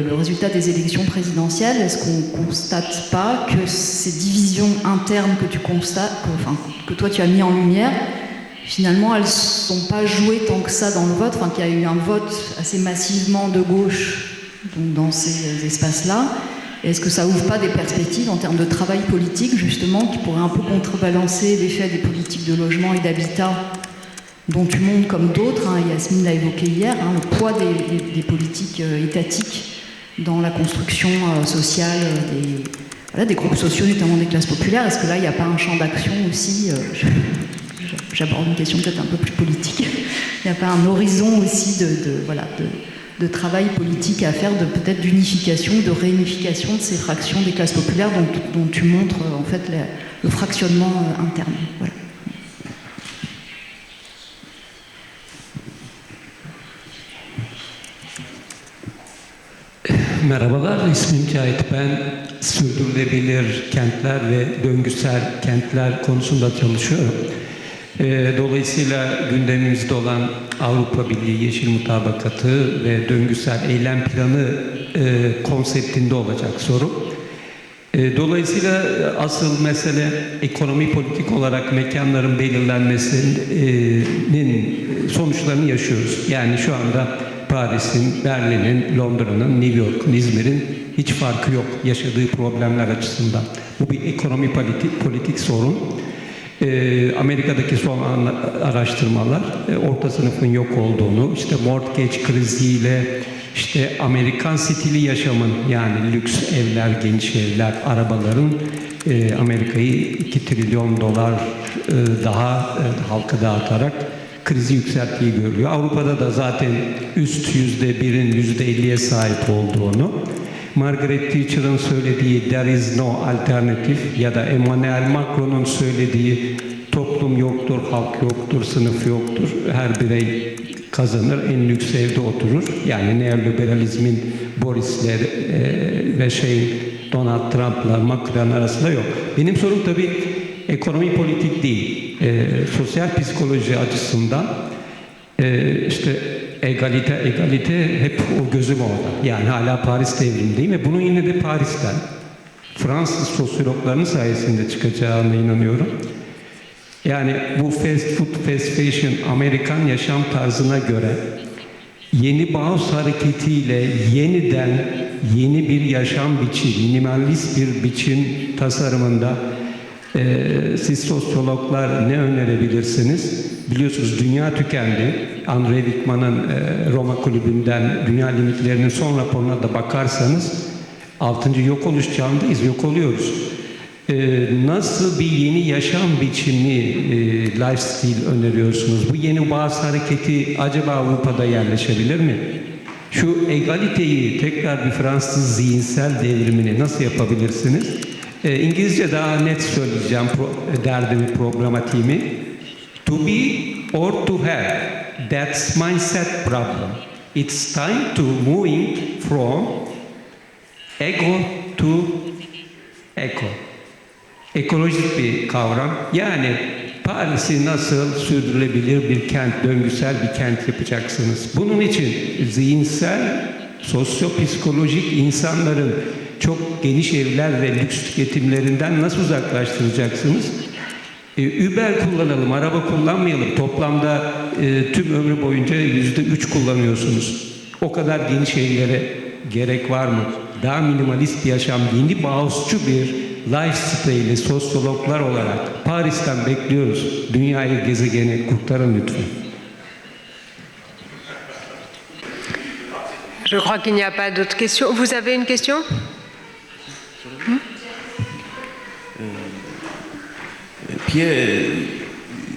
le résultat des élections présidentielles, est-ce qu'on ne constate pas que ces divisions internes que tu constates, que toi tu as mis en lumière, finalement elles ne sont pas jouées tant que ça dans le vote, qu'il y a eu un vote assez massivement de gauche donc dans ces espaces-là? Est-ce que ça ouvre pas des perspectives en termes de travail politique, justement, qui pourraient un peu contrebalancer l'effet des politiques de logement et d'habitat dont tu montres comme d'autres, Yasmine l'a évoqué hier, le poids des politiques étatiques dans la construction sociale des groupes sociaux, notamment des classes populaires? Est-ce que là, il n'y a pas un champ d'action aussi j'aborde une question peut-être un peu plus politique. Il n'y a pas un horizon aussi de travail politique à faire, peut-être d'unification, de réunification de ces fractions des classes populaires dont tu montres en fait le fractionnement interne. Voilà. Merhabalar, ismim Cahit. Ben sürdürülebilir kentler ve döngüsel kentler konusunda çalışıyorum. Dolayısıyla gündemimizde olan Avrupa Birliği Yeşil Mutabakatı ve döngüsel eylem planı konseptinde olacak soru. Dolayısıyla asıl mesele ekonomi politik olarak mekanların belirlenmesinin sonuçlarını yaşıyoruz. Yani şu anda Paris'in, Berlin'in, Londra'nın, New York'un, İzmir'in hiç farkı yok yaşadığı problemler açısından. Bu bir ekonomi politik sorun. Amerika'daki son araştırmalar orta sınıfın yok olduğunu, işte mortgage kriziyle, işte Amerikan stili yaşamın, yani lüks evler, geniş evler, arabaların Amerika'yı 2 trilyon dolar daha halka dağıtarak krizi yükselttiği görülüyor. Avrupa'da da zaten üst %1'in %50'ye sahip olduğunu, Margaret Thatcher'ın söylediği "there is no alternative" ya da Emmanuel Macron'un söylediği "toplum yoktur, halk yoktur, sınıf yoktur, her birey kazanır, en lüks evde oturur." Yani neoliberalizmin Boris'le ve Donald Trump'la Macron arasında yok. Benim sorum tabii ekonomi politik değil. Sosyal psikoloji açısından işte egalite hep o gözüm orada. Yani hala Paris devrimindeyim ve bunun yine de Paris'ten, Fransız sosyologların sayesinde çıkacağına inanıyorum. Yani bu fast food, fast fashion, Amerikan yaşam tarzına göre yeni Bauhaus hareketiyle yeniden yeni bir yaşam biçimi, minimalist bir biçim tasarımında siz sosyologlar ne önerebilirsiniz? Biliyorsunuz dünya tükendi. Andre Wickman'ın Roma Kulübü'nden dünya limitlerinin son raporuna da bakarsanız 6. yok oluş çağındayız, yok oluyoruz. Nasıl bir yeni yaşam biçimi, lifestyle öneriyorsunuz? Bu yeni Bauhaus hareketi acaba Avrupa'da yerleşebilir mi? Şu egaliteyi tekrar bir Fransız zihinsel devrimini nasıl yapabilirsiniz? İngilizce daha net söyleyeceğim derdimi, problematiğimi. To be or to have, that's mindset problem. It's time to moving from ego to eco. Ekolojik bir kavram. Yani Paris'i nasıl sürdürülebilir bir kent, döngüsel bir kent yapacaksınız? Bunun için zihinsel, sosyopsikolojik insanların çok geniş evler ve lüks tüketimlerinden nasıl uzaklaştıracaksınız? Uber kullanalım, araba kullanmayalım. Toplamda tüm ömrü boyunca %3 kullanıyorsunuz. O kadar geniş evlere gerek var mı? Daha minimalist bir yaşam, yeni Bauhausçu bir lifestyle'i sosyologlar olarak Paris'ten bekliyoruz. Dünyayı, gezegeni kurtarın lütfen. Je crois qu'il n'y a pas d'autres questions. Vous avez une question? Pierre'e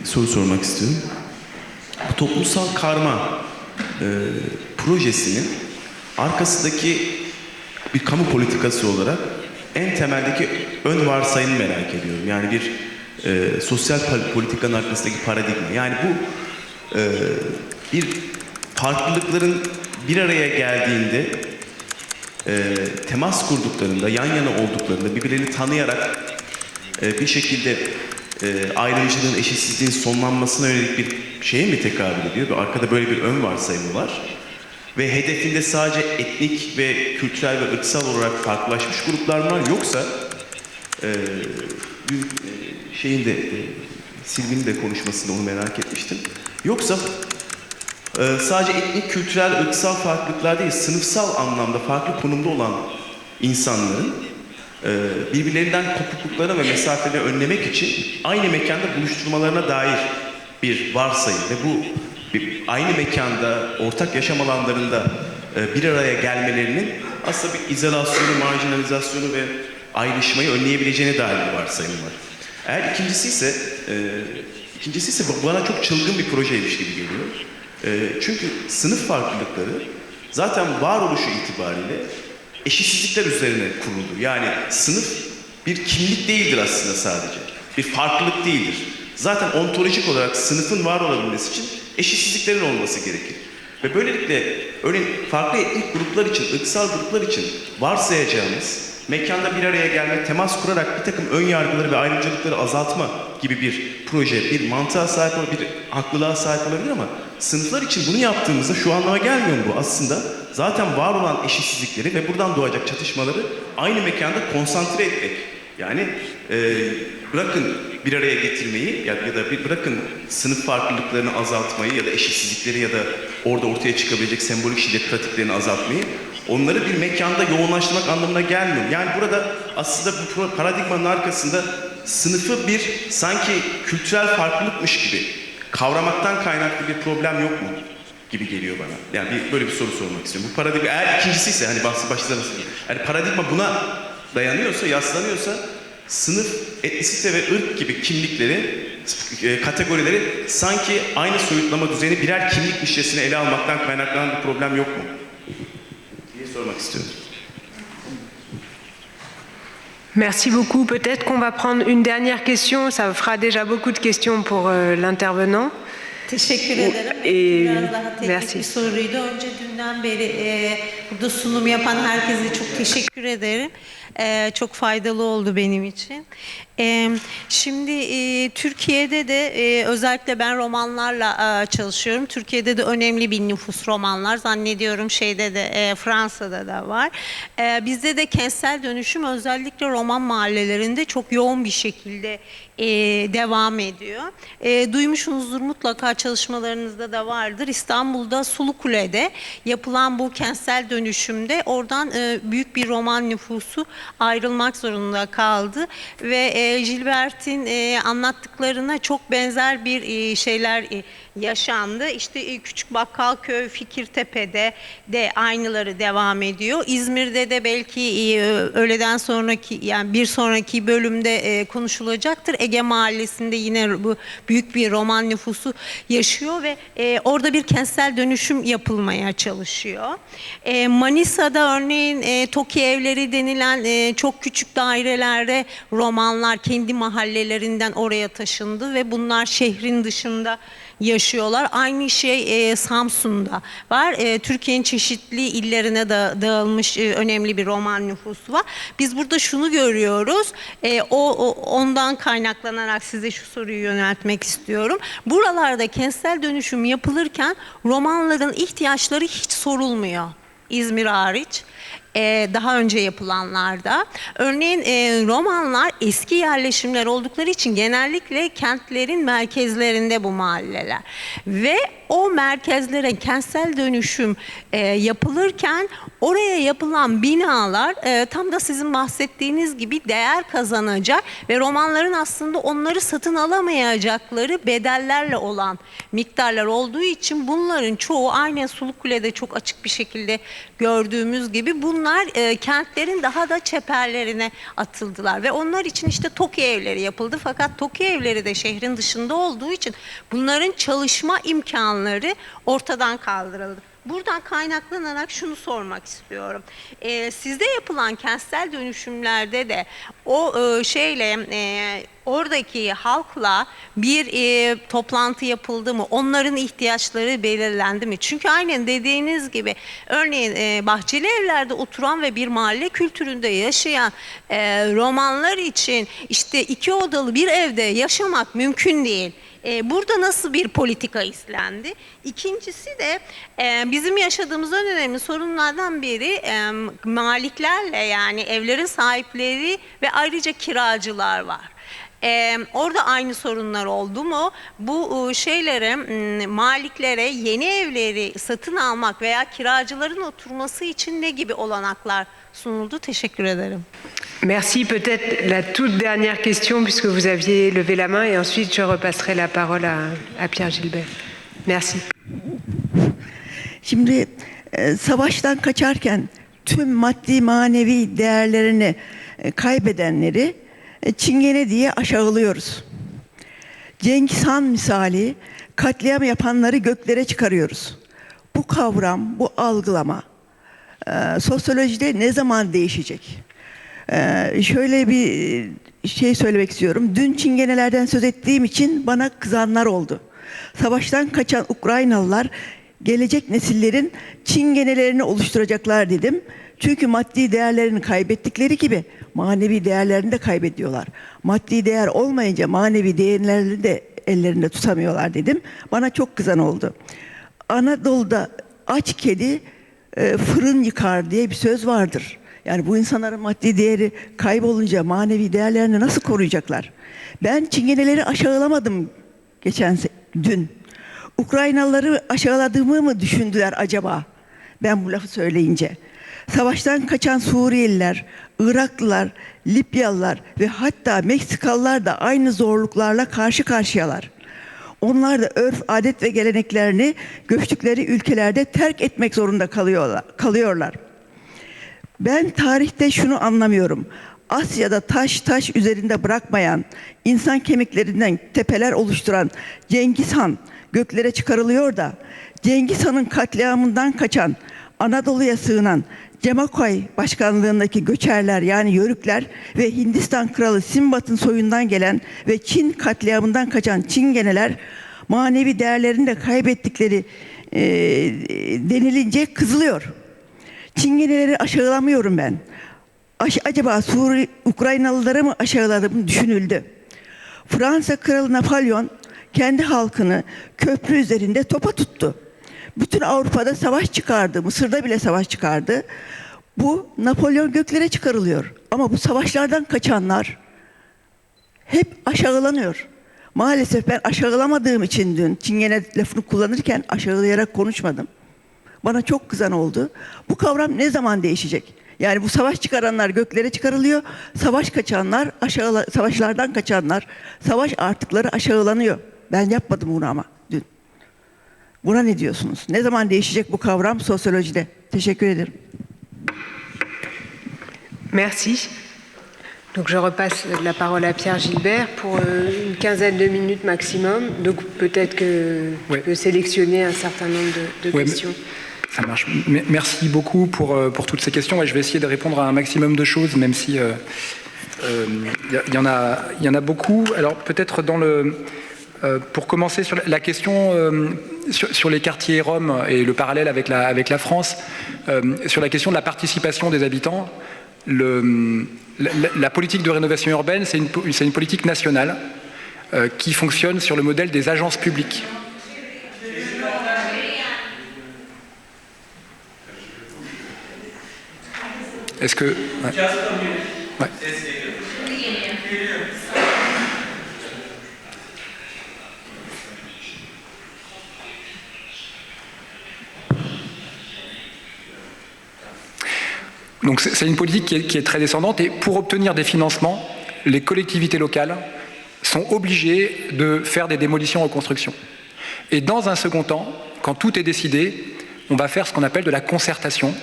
soru sormak istiyorum. Bu toplumsal karma projesinin arkasındaki bir kamu politikası olarak en temeldeki ön varsayımı merak ediyorum. Yani bir sosyal politikanın arkasındaki paradigma. Yani bu bir farklılıkların bir araya geldiğinde, temas kurduklarında, yan yana olduklarında, birbirlerini tanıyarak bir şekilde ayrımcılığın, eşitsizliğin sonlanmasına yönelik bir şeye mi tekabül ediyor? Arkada böyle bir ön varsayımı var. Ve hedefinde sadece etnik ve kültürel ve ırksal olarak farklılaşmış gruplar mı var? Yoksa Silvi'nin de konuşmasında onu merak etmiştim. Yoksa sadece etnik, kültürel, ırksal farklılıklar değil, sınıfsal anlamda farklı konumda olan insanların birbirlerinden kopukluklarını ve mesafeleri önlemek için aynı mekanda buluşturmalarına dair bir varsayım ve bu aynı mekanda, ortak yaşam alanlarında bir araya gelmelerinin aslında bir izolasyonu, marjinalizasyonu ve ayrışmayı önleyebileceğine dair bir varsayım var. Eğer ikincisi ise bana çok çılgın bir projeymiş gibi geliyor. Çünkü sınıf farklılıkları zaten varoluşu itibariyle eşitsizlikler üzerine kuruldu. Yani sınıf bir kimlik değildir aslında sadece. Bir farklılık değildir. Zaten ontolojik olarak sınıfın var olabilmesi için eşitsizliklerin olması gerekir. Ve böylelikle örneğin farklı etnik gruplar için, ırksal gruplar için varsayacağımız mekanda bir araya gelme, temas kurarak bir takım ön yargıları ve ayrımcılıkları azaltma gibi bir proje, bir mantığa sahip olabilir, bir haklılığa sahip olabilir ama sınıflar için bunu yaptığımızda şu anlama gelmiyor mu bu? Aslında zaten var olan eşitsizlikleri ve buradan doğacak çatışmaları aynı mekanda konsantre etmek. Yani bırakın bir araya getirmeyi ya da bırakın sınıf farklılıklarını azaltmayı ya da eşitsizlikleri ya da orada ortaya çıkabilecek sembolik şiddet pratiklerini azaltmayı, onları bir mekanda yoğunlaştırmak anlamına gelmiyor. Yani burada aslında bu paradigmanın arkasında sınıfı bir sanki kültürel farklılıkmış gibi kavramaktan kaynaklı bir problem yok mu gibi geliyor bana. Yani böyle bir soru sormak istiyorum. Bu paradigma eğer ikincisi ise hani başta yani paradigma buna dayanıyorsa, yaslanıyorsa sınıf, etnisite ve ırk gibi kimlikleri, kategorileri sanki aynı soyutlama düzeni birer kimlikmişçesine ele almaktan kaynaklanan bir problem yok mu diye sormak istiyorum. Merci beaucoup. Peut-être qu'on va prendre une dernière question. Ça fera déjà beaucoup de questions pour l'intervenant. Teşekkür ederim. Biraz daha teknik bir soruydu. Önce dünden beri burada sunum yapan herkese çok teşekkür ederim. Çok faydalı oldu benim için. Şimdi Türkiye'de de özellikle ben romanlarla çalışıyorum. Türkiye'de de önemli bir nüfus romanlar. Zannediyorum şeyde de Fransa'da da var. Bizde de kentsel dönüşüm özellikle roman mahallelerinde çok yoğun bir şekilde devam ediyor. Duymuşsunuzdur mutlaka, çalışmalarınızda da vardır. İstanbul'da Sulukule'de yapılan bu kentsel dönüşümde oradan büyük bir roman nüfusu ayrılmak zorunda kaldı ve Gilbert'in anlattıklarına çok benzer bir şeyler yaşandı. İşte Küçük Bakkalköy, Fikirtepe'de de aynıları devam ediyor. İzmir'de de belki öğleden sonraki, yani bir sonraki bölümde konuşulacaktır. Ege Mahallesi'nde yine bu büyük bir roman nüfusu yaşıyor ve orada bir kentsel dönüşüm yapılmaya çalışıyor. Manisa'da örneğin TOKİ evleri denilen çok küçük dairelerde romanlar kendi mahallelerinden oraya taşındı ve bunlar şehrin dışında yaşıyorlar. Aynı şey Samsun'da var. Türkiye'nin çeşitli illerine dağılmış önemli bir roman nüfusu var. Biz burada şunu görüyoruz. Ondan kaynaklanarak size şu soruyu yöneltmek istiyorum. Buralarda kentsel dönüşüm yapılırken romanların ihtiyaçları hiç sorulmuyor. İzmir hariç. Daha önce yapılanlarda. Örneğin romanlar eski yerleşimler oldukları için genellikle kentlerin merkezlerinde bu mahalleler. Ve o merkezlere kentsel dönüşüm yapılırken oraya yapılan binalar tam da sizin bahsettiğiniz gibi değer kazanacak ve romanların aslında onları satın alamayacakları bedellerle olan miktarlar olduğu için bunların çoğu aynen Sulukule'de çok açık bir şekilde gördüğümüz gibi bunlar kentlerin daha da çeperlerine atıldılar ve onlar için işte TOKİ evleri yapıldı. Fakat TOKİ evleri de şehrin dışında olduğu için bunların çalışma imkanları ortadan kaldırıldı. Buradan kaynaklanarak şunu sormak istiyorum. Sizde yapılan kentsel dönüşümlerde de o oradaki halkla bir toplantı yapıldı mı? Onların ihtiyaçları belirlendi mi? Çünkü aynen dediğiniz gibi örneğin bahçeli evlerde oturan ve bir mahalle kültüründe yaşayan romanlar için işte 2 odalı bir evde yaşamak mümkün değil. Burada nasıl bir politika izlendi? İkincisi de bizim yaşadığımız en önemli sorunlardan biri maliklerle, yani evlerin sahipleri ve ayrıca kiracılar var. Orada aynı sorunlar oldu mu? Bu maliklere yeni evleri satın almak veya kiracıların oturması için ne gibi olanaklar sunuldu? Teşekkür ederim. Merci. Peut-être la toute dernière question, puisque vous aviez levé la main, et ensuite je repasserai la parole à Pierre Gilbert. Merci. Şimdi savaştan kaçarken tüm maddi manevi değerlerini kaybedenleri Çingene diye aşağılıyoruz. Cengiz Han misali katliam yapanları göklere çıkarıyoruz. Bu kavram, bu algılama sosyolojide ne zaman değişecek? Şöyle bir şey söylemek istiyorum. Dün Çingenelerden söz ettiğim için bana kızanlar oldu. Savaştan kaçan Ukraynalılar gelecek nesillerin Çingenelerini oluşturacaklar dedim. Çünkü maddi değerlerini kaybettikleri gibi manevi değerlerini de kaybediyorlar. Maddi değer olmayınca manevi değerlerini de ellerinde tutamıyorlar dedim. Bana çok kızan oldu. Anadolu'da aç kedi fırın yıkar diye bir söz vardır. Yani bu insanların maddi değeri kaybolunca manevi değerlerini nasıl koruyacaklar? Ben Çingeneleri aşağılamadım dün. Ukraynalıları aşağıladığımı mı düşündüler acaba? Ben bu lafı söyleyince. Savaştan kaçan Suriyeliler, Iraklılar, Libyalılar ve hatta Meksikalılar da aynı zorluklarla karşı karşıyalar. Onlar da örf, adet ve geleneklerini göçtükleri ülkelerde terk etmek zorunda kalıyorlar. Ben tarihte şunu anlamıyorum. Asya'da taş üzerinde bırakmayan, insan kemiklerinden tepeler oluşturan Cengiz Han göklere çıkarılıyor da Cengiz Han'ın katliamından kaçan, Anadolu'ya sığınan Cemakay başkanlığındaki göçerler yani Yörükler ve Hindistan kralı Simbat'ın soyundan gelen ve Çin katliamından kaçan Çingeneler manevi değerlerini de kaybettikleri denilince kızılıyor. Çingeneleri aşağılamıyorum ben. Acaba Ukraynalıları mı aşağıladığım düşünüldü. Fransa kralı Napolyon kendi halkını köprü üzerinde topa tuttu. Bütün Avrupa'da savaş çıkardı, Mısır'da bile savaş çıkardı. Bu Napolyon göklere çıkarılıyor. Ama bu savaşlardan kaçanlar hep aşağılanıyor. Maalesef ben aşağılamadığım için dün Çingene lafını kullanırken aşağılayarak konuşmadım. Bana çok kızan oldu. Bu kavram ne zaman değişecek? Yani bu savaş çıkaranlar göklere çıkarılıyor. Savaş kaçanlar, savaşlardan kaçanlar, savaş artıkları aşağılanıyor. Ben yapmadım bunu ama dün. Buna ne diyorsunuz? Ne zaman değişecek bu kavram sosyolojide? Teşekkür ederim. Merci. Donc je repasse la parole à Pierre Gilbert pour une quinzaine de minutes maximum. Donc peut-être que je peux sélectionner un certain nombre de questions. Ça marche. Merci beaucoup pour toutes ces questions. Et je vais essayer de répondre à un maximum de choses, même si y en a beaucoup. Alors peut-être pour commencer sur la question sur les quartiers roms et le parallèle avec la France, sur la question de la participation des habitants, la politique de rénovation urbaine, c'est une politique nationale qui fonctionne sur le modèle des agences publiques. Est-ce que... Ouais. Donc c'est une politique qui est très descendante et pour obtenir des financements, les collectivités locales sont obligées de faire des démolitions-reconstructions. Et dans un second temps, quand tout est décidé, on va faire ce qu'on appelle de la concertation,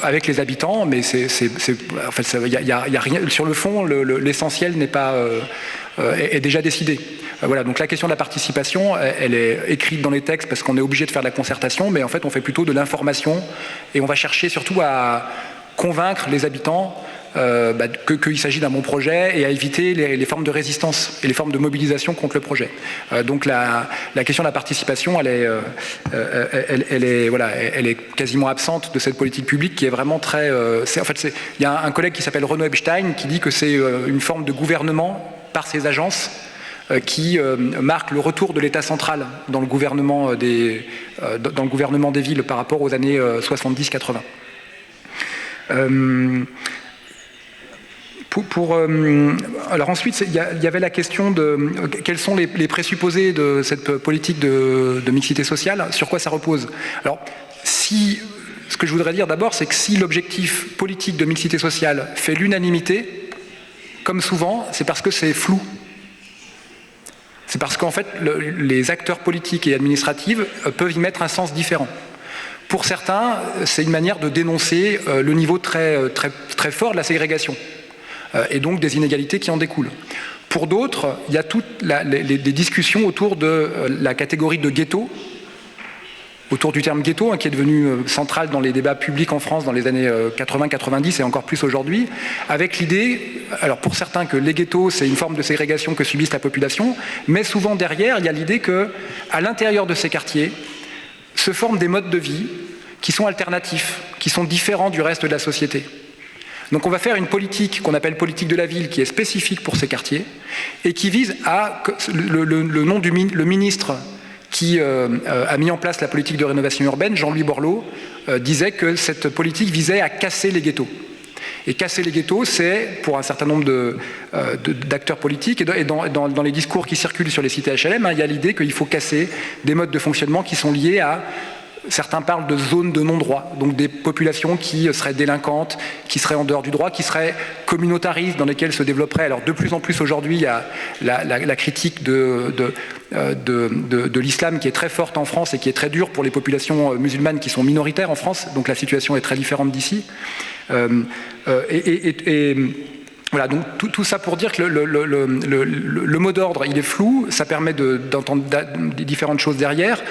avec les habitants, mais en fait, y a rien sur le fond. L'essentiel n'est pas est déjà décidé. Voilà, donc la question de la participation, elle est écrite dans les textes parce qu'on est obligé de faire de la concertation, mais en fait, on fait plutôt de l'information et on va chercher surtout à convaincre les habitants qu'il s'agit d'un bon projet et à éviter les formes de résistance et les formes de mobilisation contre le projet. Donc la question de la participation, elle est quasiment absente de cette politique publique qui est vraiment très... il y a un collègue qui s'appelle Renaud Epstein qui dit que c'est une forme de gouvernement par ces agences qui marque le retour de l'État central dans le gouvernement des villes par rapport aux années 70-80. Alors ensuite, il y avait la question de quels sont les présupposés de cette politique de mixité sociale, sur quoi ça repose. Alors, ce que je voudrais dire d'abord, c'est que si l'objectif politique de mixité sociale fait l'unanimité, comme souvent, c'est parce que c'est flou. C'est parce qu'en fait, les acteurs politiques et administratifs peuvent y mettre un sens différent. Pour certains, c'est une manière de dénoncer le niveau très, très, très fort de la ségrégation et donc des inégalités qui en découlent. Pour d'autres, il y a toutes les discussions autour de la catégorie de ghetto, autour du terme ghetto, qui est devenu central dans les débats publics en France dans les années 80-90 et encore plus aujourd'hui, avec l'idée, alors pour certains, que les ghettos, c'est une forme de ségrégation que subissent la population, mais souvent derrière, il y a l'idée qu'à l'intérieur de ces quartiers, se forment des modes de vie qui sont alternatifs, qui sont différents du reste de la société. Donc on va faire une politique qu'on appelle politique de la ville, qui est spécifique pour ces quartiers, et qui vise à... Le ministre qui a mis en place la politique de rénovation urbaine, Jean-Louis Borloo, disait que cette politique visait à casser les ghettos. Et casser les ghettos, c'est, pour un certain nombre d'acteurs politiques, et dans les discours qui circulent sur les cités HLM, il y a l'idée qu'il faut casser des modes de fonctionnement qui sont liés à... Certains parlent de zones de non-droit, donc des populations qui seraient délinquantes, qui seraient en dehors du droit, qui seraient communautaristes, dans lesquelles se développerait... Alors de plus en plus aujourd'hui, il y a la critique de l'islam qui est très forte en France et qui est très dure pour les populations musulmanes qui sont minoritaires en France, donc la situation est très différente d'ici. Voilà, donc tout ça pour dire que le mot d'ordre, il est flou, ça permet d'entendre différentes choses derrière.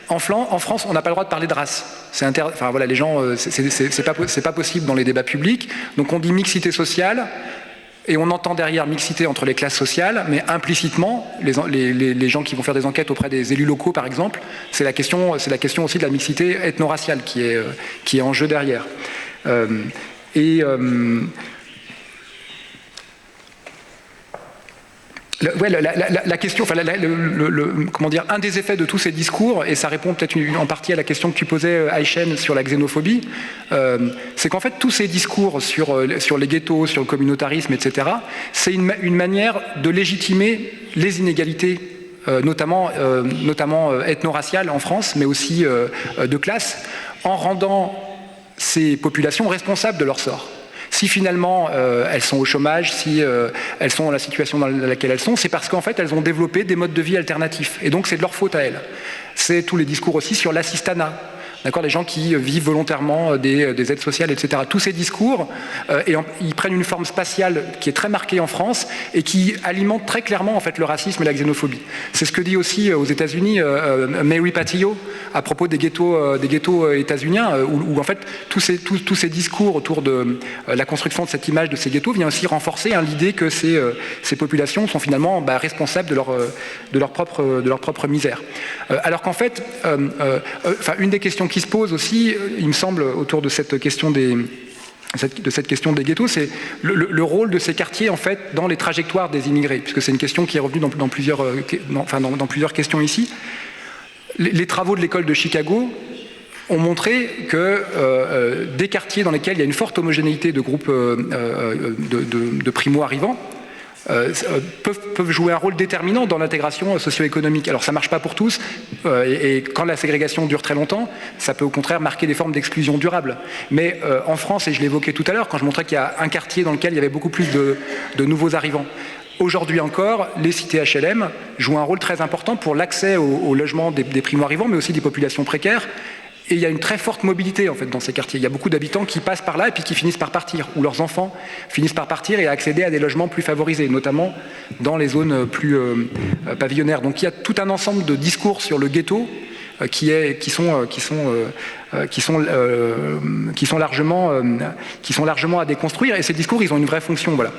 En France, on n'a pas le droit de parler de race. Enfin voilà, les gens, c'est pas possible dans les débats publics. Donc on dit mixité sociale, et on entend derrière mixité entre les classes sociales, mais implicitement, les gens qui vont faire des enquêtes auprès des élus locaux, par exemple, c'est la question aussi de la mixité ethno-raciale qui est en jeu derrière. La question, comment dire, un des effets de tous ces discours, et ça répond peut-être en partie à la question que tu posais, Aïchen, sur la xénophobie, c'est qu'en fait tous ces discours sur les ghettos, sur le communautarisme, etc., c'est une manière de légitimer les inégalités, notamment ethno-raciales en France, mais aussi de classe, en rendant ces populations responsables de leur sort. Si finalement elles sont au chômage, si elles sont dans la situation dans laquelle elles sont, c'est parce qu'en fait elles ont développé des modes de vie alternatifs. Et donc c'est de leur faute à elles. C'est tous les discours aussi sur l'assistanat. D'accord, les gens qui vivent volontairement des aides sociales, etc. Tous ces discours, ils prennent une forme spatiale qui est très marquée en France et qui alimente très clairement en fait le racisme et la xénophobie. C'est ce que dit aussi aux États-Unis Mary Patillo à propos des ghettos états-uniens, où en fait tous ces discours autour de la construction de cette image de ces ghettos vient aussi renforcer l'idée que ces populations sont finalement responsables de leur propre misère. Alors qu'en fait, une des questions qui se pose aussi, il me semble, autour de cette question des ghettos, c'est le rôle de ces quartiers en fait dans les trajectoires des immigrés, puisque c'est une question qui est revenue dans plusieurs questions ici. Les travaux de l'école de Chicago ont montré que des quartiers dans lesquels il y a une forte homogénéité de groupes de primo-arrivants peuvent jouer un rôle déterminant dans l'intégration socio-économique. Alors ça ne marche pas pour tous, et quand la ségrégation dure très longtemps, ça peut au contraire marquer des formes d'exclusion durable. Mais en France, et je l'évoquais tout à l'heure, quand je montrais qu'il y a un quartier dans lequel il y avait beaucoup plus de nouveaux arrivants, aujourd'hui encore, les cités HLM jouent un rôle très important pour l'accès au logement des primo-arrivants, mais aussi des populations précaires, Et il y a une très forte mobilité en fait dans ces quartiers. Il y a beaucoup d'habitants qui passent par là et puis qui finissent par partir, ou leurs enfants finissent par partir et accéder à des logements plus favorisés, notamment dans les zones plus pavillonnaires. Donc il y a tout un ensemble de discours sur le ghetto qui sont largement à déconstruire. Et ces discours, ils ont une vraie fonction. Voilà.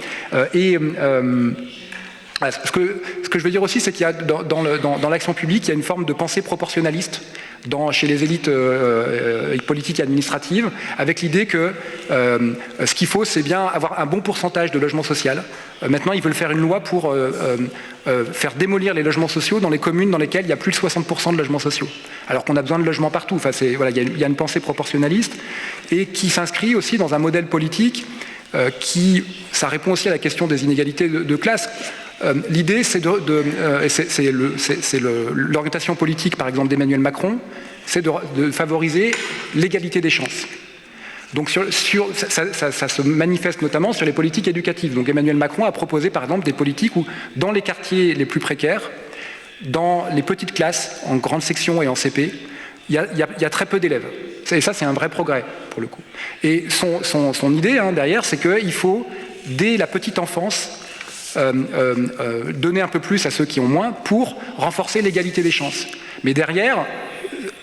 Ce que je veux dire aussi, c'est qu'il y a dans l'action publique, il y a une forme de pensée proportionnaliste chez les élites politiques et administratives, avec l'idée que ce qu'il faut, c'est bien avoir un bon pourcentage de logement social. Maintenant, ils veulent faire une loi pour faire démolir les logements sociaux dans les communes dans lesquelles il y a plus de 60% de logements sociaux, alors qu'on a besoin de logements partout. Enfin, il y a une pensée proportionnaliste et qui s'inscrit aussi dans un modèle politique ça répond aussi à la question des inégalités de classe. L'idée, c'est l'orientation politique, par exemple, d'Emmanuel Macron, c'est de favoriser l'égalité des chances. Donc ça se manifeste notamment sur les politiques éducatives. Donc Emmanuel Macron a proposé, par exemple, des politiques où, dans les quartiers les plus précaires, dans les petites classes, en grande section et en CP, il y a très peu d'élèves. Et ça, c'est un vrai progrès, pour le coup. Et son idée, derrière, c'est qu'il faut, dès la petite enfance, donner un peu plus à ceux qui ont moins pour renforcer l'égalité des chances. Mais derrière,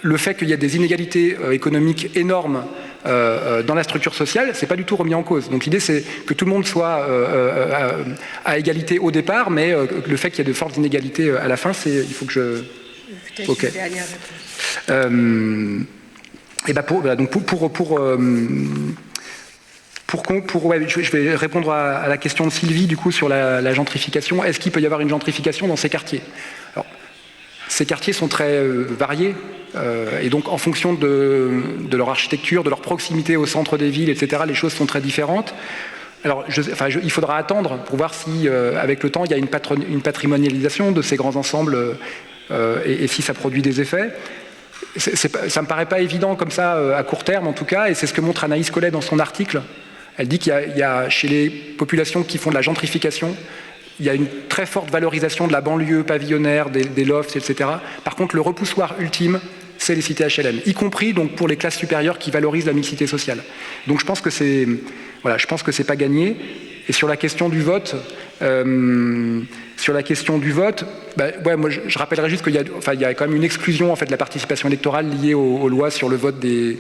le fait qu'il y ait des inégalités économiques énormes dans la structure sociale, c'est pas du tout remis en cause. Donc l'idée, c'est que tout le monde soit à égalité au départ, mais le fait qu'il y ait de fortes inégalités à la fin, il faut que je... Ok. Et je vais répondre à la question de Sylvie du coup sur la gentrification. Est-ce qu'il peut y avoir une gentrification dans ces quartiers? Alors, ces quartiers sont très variés et donc en fonction de leur architecture, de leur proximité au centre des villes, etc., les choses sont très différentes. Alors, il faudra attendre pour voir si, avec le temps, il y a une patrimonialisation de ces grands ensembles et si ça produit des effets. Ça me paraît pas évident comme ça à court terme en tout cas, et c'est ce que montre Anaïs Collet dans son article. Elle dit qu'il y a chez les populations qui font de la gentrification, il y a une très forte valorisation de la banlieue pavillonnaire, des lofts, etc. Par contre, le repoussoir ultime, c'est les cités HLM, y compris donc pour les classes supérieures qui valorisent la mixité sociale. Donc je pense que c'est pas gagné. Et sur la question du vote, moi je rappellerai juste qu'il y a quand même une exclusion en fait de la participation électorale liée aux lois sur le vote des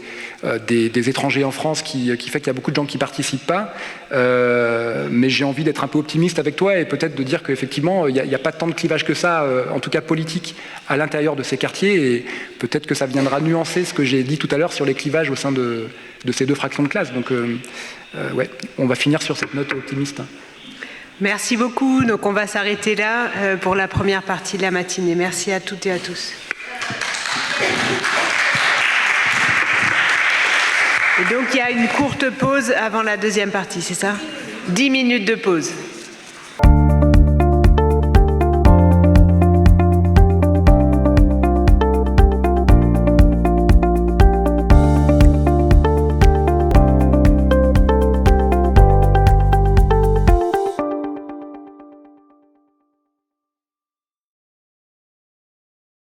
étrangers en France qui fait qu'il y a beaucoup de gens qui participent pas. Mais j'ai envie d'être un peu optimiste avec toi et peut-être de dire qu'effectivement il n'y a pas tant de clivage que ça, en tout cas politique, à l'intérieur de ces quartiers, et peut-être que ça viendra nuancer ce que j'ai dit tout à l'heure sur les clivages au sein de ces deux fractions de classe. Donc on va finir sur cette note optimiste. Merci beaucoup. Donc on va s'arrêter là pour la première partie de la matinée. Merci à toutes et à tous. Et donc il y a une courte pause avant la deuxième partie, c'est ça? 10 minutes de pause.